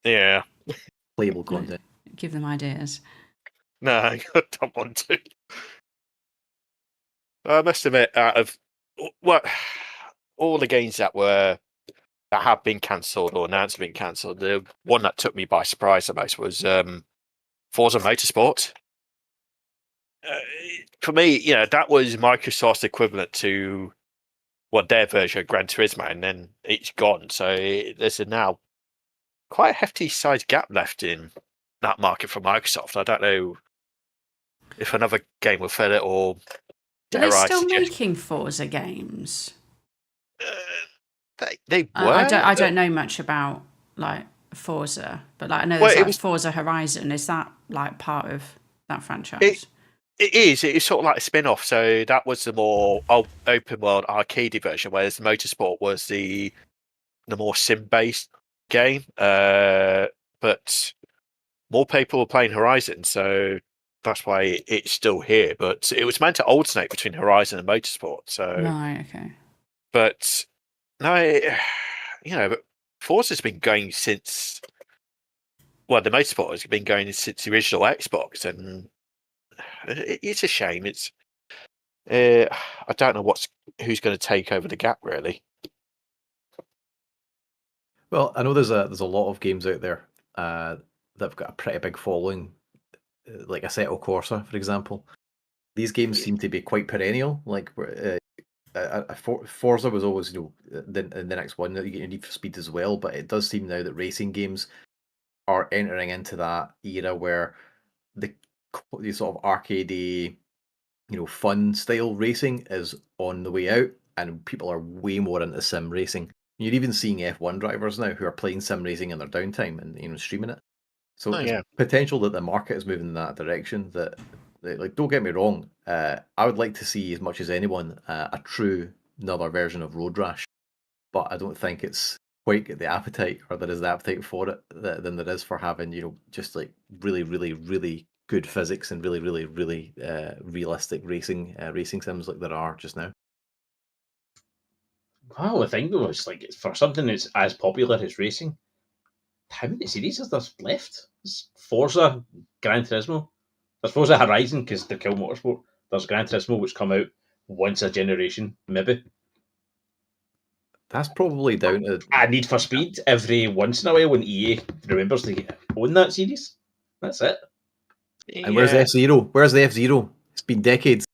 [SPEAKER 4] yeah.
[SPEAKER 2] Playable content.
[SPEAKER 3] Give them ideas.
[SPEAKER 4] No, I don't want to. I must admit, out of all the games that have been cancelled or announced have been cancelled, the one that took me by surprise the most was Forza Motorsport. For me, that was Microsoft's equivalent to their version of Gran Turismo, and then it's gone. So there's now quite a hefty size gap left in that market for Microsoft. I don't know if another game will fill it, or
[SPEAKER 3] Are they still making Forza games?
[SPEAKER 4] They were.
[SPEAKER 3] I don't know much about like Forza, but like I know there's Forza Horizon. Is that like part of that franchise?
[SPEAKER 4] It is. It is sort of like a spin-off. So that was the more open world arcade version, whereas Motorsport was the more sim-based game. But more people were playing Horizon, so that's why it's still here. But it was meant to alternate between Horizon and Motorsport. So
[SPEAKER 3] right, okay.
[SPEAKER 4] But no, but Forza's been going since. Well, the Motorsport has been going since the original Xbox, and it's a shame. It's I don't know who's going to take over the gap, really.
[SPEAKER 2] Well, I know there's a lot of games out there that've got a pretty big following, like Assetto Corsa, for example. these games seem to be quite perennial. Like Forza was always, the next one that you get Need for Speed as well. But it does seem now that racing games are entering into that era where the sort of arcadey, fun style racing is on the way out, and people are way more into sim racing. You're even seeing F1 drivers now who are playing sim racing in their downtime and streaming it. So it's potential that the market is moving in that direction. That like, don't get me wrong, I would like to see as much as anyone a true another version of Road Rash, but I don't think it's quite get the appetite, or there is the appetite for it than there is for having just like really, really, really good physics and really, really, really realistic racing sims like there are just now.
[SPEAKER 1] Well, the thing though is, like, for something that's as popular as racing, how many series is there left? There's Forza, Gran Turismo. There's Forza Horizon because they kill motorsport. There's Gran Turismo, which come out once a generation, maybe.
[SPEAKER 2] That's probably down to
[SPEAKER 1] Need for Speed every once in a while when EA remembers to own that series. That's it.
[SPEAKER 2] And where's F-Zero? Where's the F-Zero? It's been decades.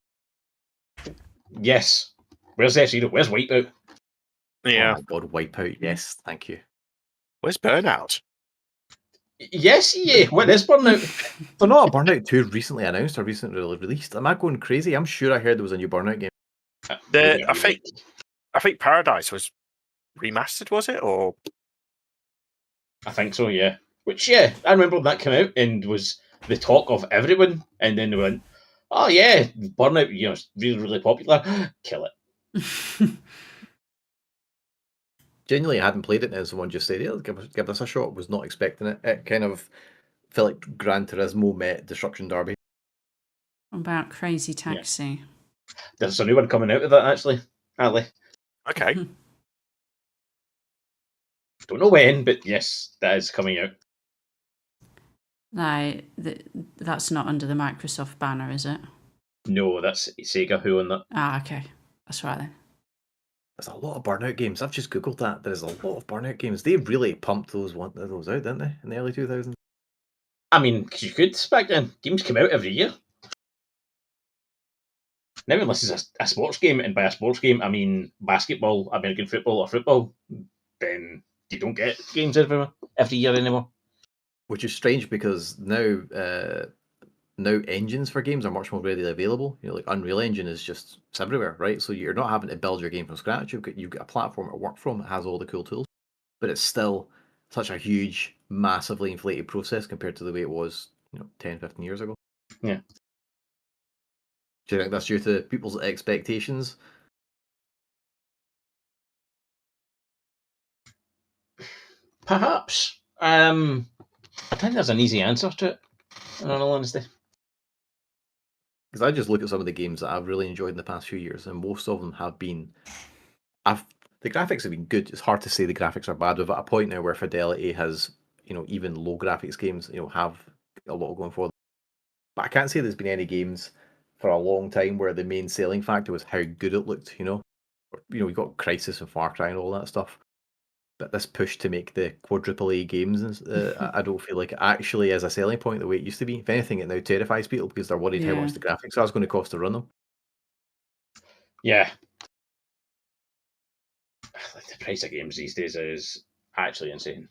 [SPEAKER 1] Yes. Where's F-Zero? Where's Wipeout?
[SPEAKER 4] Yeah.
[SPEAKER 2] Oh my god, Wipeout. Yes, thank you.
[SPEAKER 4] Where's Burnout?
[SPEAKER 1] Yes, EA. When is Burnout?
[SPEAKER 2] They're not a Burnout 2 recently announced or recently released. Am I going crazy? I'm sure I heard there was a new Burnout game.
[SPEAKER 4] I think Paradise was remastered, was it? Or
[SPEAKER 1] I think so, yeah. Which, yeah, I remember when that came out and was the talk of everyone, and then they went, oh yeah, Burnout, really, really popular. Kill it.
[SPEAKER 2] Genuinely, I hadn't played it, and someone just said, "Yeah, give this a shot." Was not expecting it. It kind of felt like Gran Turismo met Destruction Derby.
[SPEAKER 3] What about Crazy Taxi?
[SPEAKER 1] Yeah. There's a new one coming out of that, actually, Ali.
[SPEAKER 4] Okay.
[SPEAKER 1] Don't know when, but yes, that is coming out.
[SPEAKER 3] That's not under the Microsoft banner, is it?
[SPEAKER 1] No, that's Sega who own that.
[SPEAKER 3] Ah, okay. That's right then.
[SPEAKER 2] There's a lot of Burnout games. I've just googled that. There's a lot of Burnout games. They really pumped those out, didn't they, in the early 2000s?
[SPEAKER 1] I mean, because you could back then. Games came out every year. Now, unless it's a sports game, and by a sports game, I mean basketball, American football, or football, then you don't get games every year anymore.
[SPEAKER 2] Which is strange because now engines for games are much more readily available. Like Unreal Engine is just it's everywhere, right? So you're not having to build your game from scratch. You've got a platform to work from that has all the cool tools, but it's still such a huge, massively inflated process compared to the way it was, 10, 15 years ago.
[SPEAKER 1] Yeah.
[SPEAKER 2] Do you think that's due to people's expectations?
[SPEAKER 1] Perhaps. I think there's an easy answer to it, in all honesty.
[SPEAKER 2] Because I just look at some of the games that I've really enjoyed in the past few years, and most of them have been. The graphics have been good. It's hard to say the graphics are bad. We're at a point now where Fidelity has, even low graphics games, have a lot going for them. But I can't say there's been any games for a long time where the main selling factor was how good it looked. We've got Crysis and Far Cry and all that stuff. But this push to make the quadruple A games, I don't feel like it actually is a selling point the way it used to be. If anything, it now terrifies people because they're worried how much the graphics are going to cost to run them.
[SPEAKER 1] Yeah. The price of games these days is actually insane.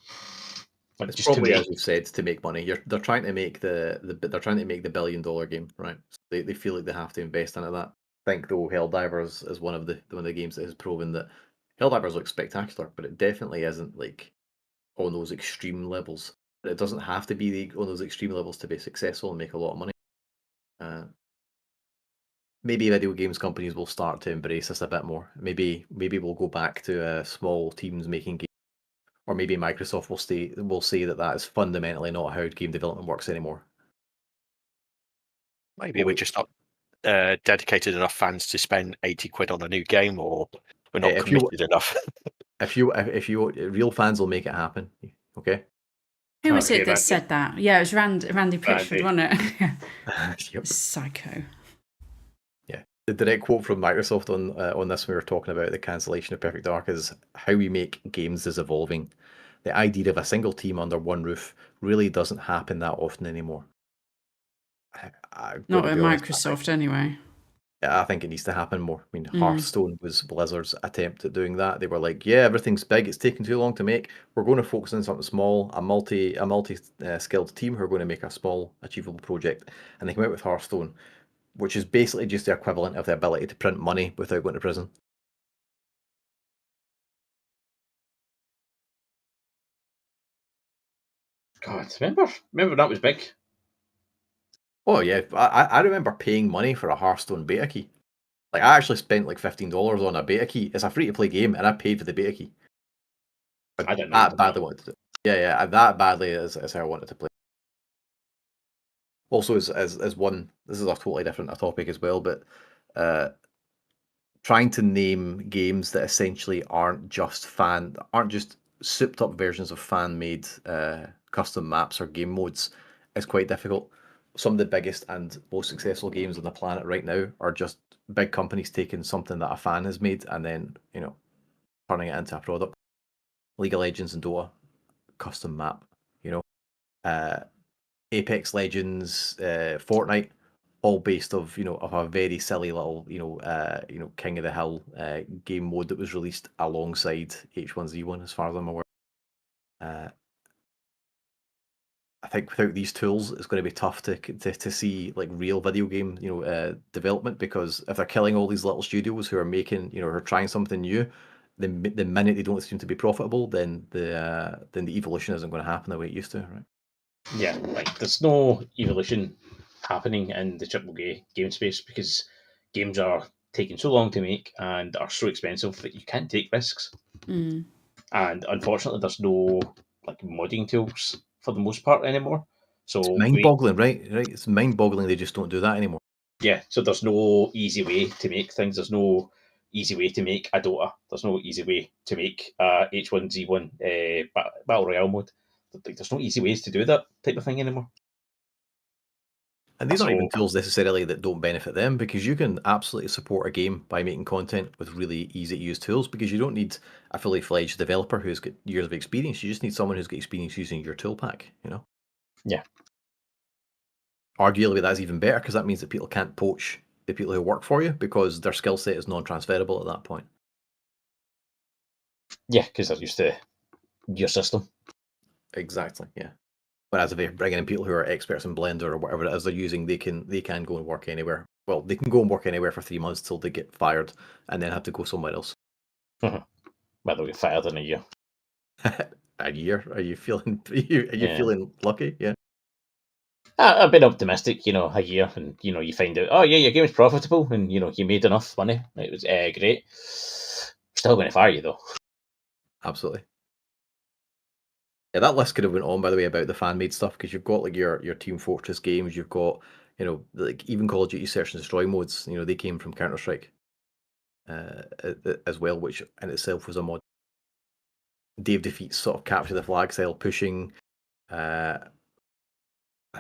[SPEAKER 2] It's just probably, as you've said, to make money. They're trying to make they're trying to make the $1 billion game, right? So they feel like they have to invest into that. I think though Helldivers is one of the games that has proven that Helldivers looks spectacular, but it definitely isn't like on those extreme levels. But it doesn't have to be on those extreme levels to be successful and make a lot of money. Maybe video games companies will start to embrace this a bit more. Maybe we'll go back to small teams making games, or maybe Microsoft will say that is fundamentally not how game development works anymore.
[SPEAKER 4] Maybe we're just not dedicated enough fans to spend 80 quid on a new game, or we're not committed enough.
[SPEAKER 2] If you real fans will make it happen, okay?
[SPEAKER 3] Who was it that said that? Yeah, it was Randy Pitchford, wasn't it?
[SPEAKER 2] Yep.
[SPEAKER 3] Psycho.
[SPEAKER 2] Yeah, the direct quote from Microsoft on this when we were talking about the cancellation of Perfect Dark is, "How we make games is evolving. The idea of a single team under one roof really doesn't happen that often anymore." I'm
[SPEAKER 3] Not
[SPEAKER 2] gonna
[SPEAKER 3] at
[SPEAKER 2] be honest,
[SPEAKER 3] Microsoft anyway.
[SPEAKER 2] I think it needs to happen more. I mean,
[SPEAKER 3] Mm.
[SPEAKER 2] Hearthstone was Blizzard's attempt at doing that. They were like, "Yeah, everything's big. It's taking too long to make. We're going to focus on something small, a multi skilled team who are going to make a small, achievable project." And they came out with Hearthstone, which is basically just the equivalent of the ability to print money without going to prison.
[SPEAKER 1] God, remember that was big.
[SPEAKER 2] Oh yeah, I remember paying money for a Hearthstone beta key. Like I actually spent like $15 on a beta key. It's a free to play game, and I paid for the beta key.
[SPEAKER 1] I didn't know you
[SPEAKER 2] That
[SPEAKER 1] did
[SPEAKER 2] badly
[SPEAKER 1] that.
[SPEAKER 2] wanted to do. Yeah, that badly is how I wanted to play. Also, as one, this is a totally different topic as well, but trying to name games that essentially aren't just souped up versions of fan made custom maps or game modes is quite difficult. Some of the biggest and most successful games on the planet right now are just big companies taking something that a fan has made and then, turning it into a product. League of Legends and Dota, custom map, Apex Legends, Fortnite, all based of of a very silly little King of the Hill game mode that was released alongside H1Z1, as far as I'm aware. I think without these tools, it's going to be tough to see like real video game development, because if they're killing all these little studios who are making who are trying something new, the minute they don't seem to be profitable, then the evolution isn't going to happen the way it used to, right?
[SPEAKER 1] Yeah, like there's no evolution happening in the AAA game space because games are taking so long to make and are so expensive that you can't take risks.
[SPEAKER 3] Mm.
[SPEAKER 1] And unfortunately, there's no like modding tools for the most part anymore. So
[SPEAKER 2] It's mind-boggling, right? It's mind-boggling they just don't do that anymore.
[SPEAKER 1] yeah, so there's no easy way to make things. There's no easy way to make a Dota. There's no easy way to make a H1Z1 Battle Royale mode. There's no easy ways to do that type of thing anymore.
[SPEAKER 2] And these aren't even
[SPEAKER 1] So
[SPEAKER 2] tools necessarily that don't benefit them, because you can absolutely support a game by making content with really easy to use tools, because you don't need a fully fledged developer who's got years of experience. You just need someone who's got experience using your tool pack,
[SPEAKER 1] yeah,
[SPEAKER 2] Arguably, that's even better, because that means that people can't poach the people who work for you because their skill set is non-transferable at that point.
[SPEAKER 1] yeah, because they're used to your system.
[SPEAKER 2] Exactly, yeah. Whereas if they're bringing in people who are experts in Blender or whatever it is they're using, they can go and work anywhere. Well, they can go and work anywhere for 3 months till they get fired and then have to go somewhere else.
[SPEAKER 1] Well, they'll get fired in a year.
[SPEAKER 2] A year? Are you feeling? Are you
[SPEAKER 1] Yeah.
[SPEAKER 2] feeling lucky? Yeah.
[SPEAKER 1] I've been optimistic, a year, and you find out, oh yeah, your game's profitable, and you made enough money. It was great. Still going to fire you though.
[SPEAKER 2] Absolutely. Yeah, that list could have went on, by the way, about the fan made stuff, because you've got like your Team Fortress games, you've got like even Call of Duty Search and Destroy modes. They came from Counter Strike as well, which in itself was a mod. Dave Defeat's sort of capture the flag style pushing. I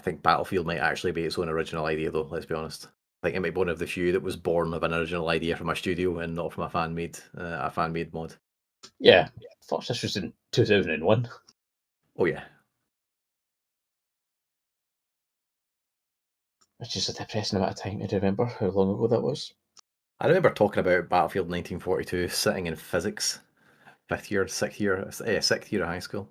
[SPEAKER 2] think Battlefield might actually be its own original idea, though. Let's be honest. I think it might be one of the few that was born of an original idea from a studio and not from a fan made mod.
[SPEAKER 1] Yeah, Fortress was in 2001.
[SPEAKER 2] Oh yeah.
[SPEAKER 1] Which is a depressing amount of time to remember how long ago that was.
[SPEAKER 2] I remember talking about Battlefield 1942 sitting in physics, sixth year of high school.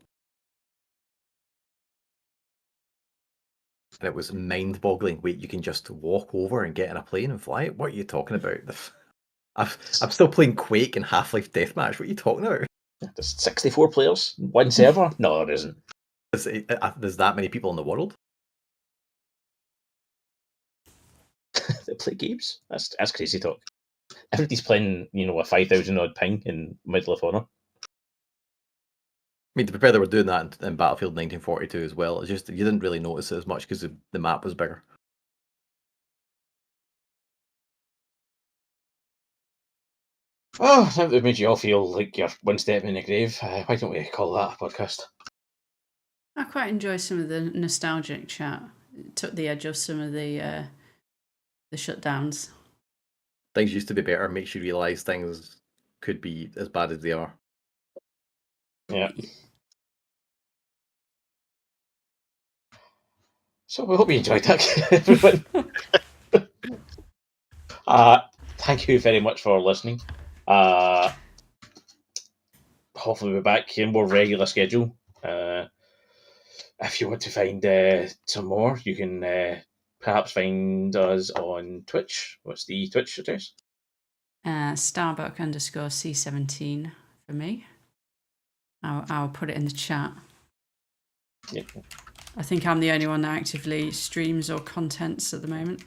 [SPEAKER 2] And it was mind-boggling. Wait, you can just walk over and get in a plane and fly it? What are you talking about? I'm still playing Quake and Half-Life Deathmatch. What are you talking about?
[SPEAKER 1] There's 64 players, one server? No, there isn't.
[SPEAKER 2] There's that many people in the world?
[SPEAKER 1] That play games? That's crazy talk. Everybody's playing, a 5,000 odd ping in Medal of Honor.
[SPEAKER 2] I mean, to be fair, they were doing that in Battlefield 1942 as well. It's just you didn't really notice it as much because the map was bigger.
[SPEAKER 1] Oh, now that we've made you all feel like you're one step in the grave, why don't we call that a podcast?
[SPEAKER 3] I quite enjoy some of the nostalgic chat. It took the edge off some of the shutdowns.
[SPEAKER 2] Things used to be better. Makes you realise things could be as bad as they are.
[SPEAKER 1] Yeah. So we hope you enjoyed that, everyone. Thank you very much for listening. Hopefully we'll be back in more regular schedule. If you want to find some more, you can perhaps find us on Twitch. What's the Twitch address?
[SPEAKER 3] Starbuck_C17 for me. I'll put it in the chat.
[SPEAKER 1] Yeah.
[SPEAKER 3] I think I'm the only one that actively streams or contents at the moment.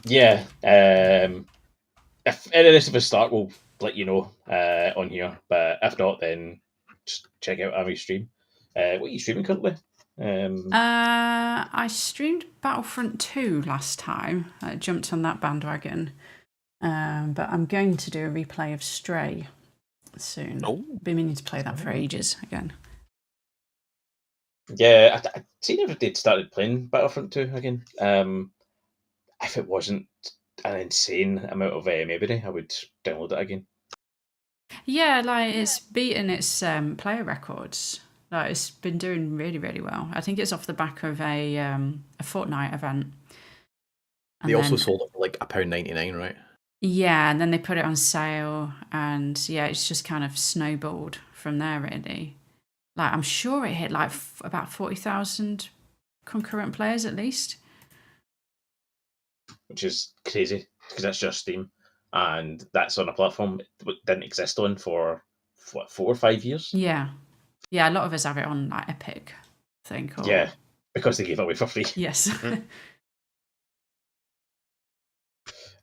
[SPEAKER 1] Yeah. If any of this of us start, we'll let you know on here. But if not, then just check out Ami's stream. What are you streaming currently?
[SPEAKER 3] I streamed Battlefront 2 last time. I jumped on that bandwagon. But I'm going to do a replay of Stray soon.
[SPEAKER 4] Oh.
[SPEAKER 3] Been meaning to play that for ages again.
[SPEAKER 1] Yeah, I'd seen if they'd started playing Battlefront 2 again. If it wasn't an insane amount of memory, I would download it again.
[SPEAKER 3] Yeah, like it's beaten its player records. Like it's been doing really, really well. I think it's off the back of a Fortnite event.
[SPEAKER 2] They also sold it for like £1.99, right?
[SPEAKER 3] Yeah, and then they put it on sale, and yeah, it's just kind of snowballed from there, really. Like I'm sure it hit like about 40,000 concurrent players at least.
[SPEAKER 1] Which is crazy because that's just Steam, and that's on a platform it didn't exist on for what 4 or 5 years.
[SPEAKER 3] Yeah, a lot of us have it on like Epic, I think. Or...
[SPEAKER 1] Yeah, because they gave it away for free.
[SPEAKER 3] Yes.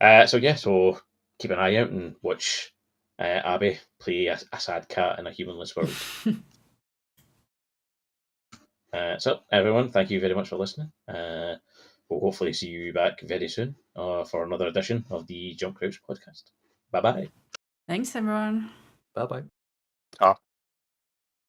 [SPEAKER 1] So keep an eye out and watch Abby play a sad cat in a humanless world. So everyone, thank you very much for listening. We'll hopefully see you back very soon for another edition of the JumpCrouch Podcast. Bye bye.
[SPEAKER 3] Thanks, everyone.
[SPEAKER 2] Bye bye.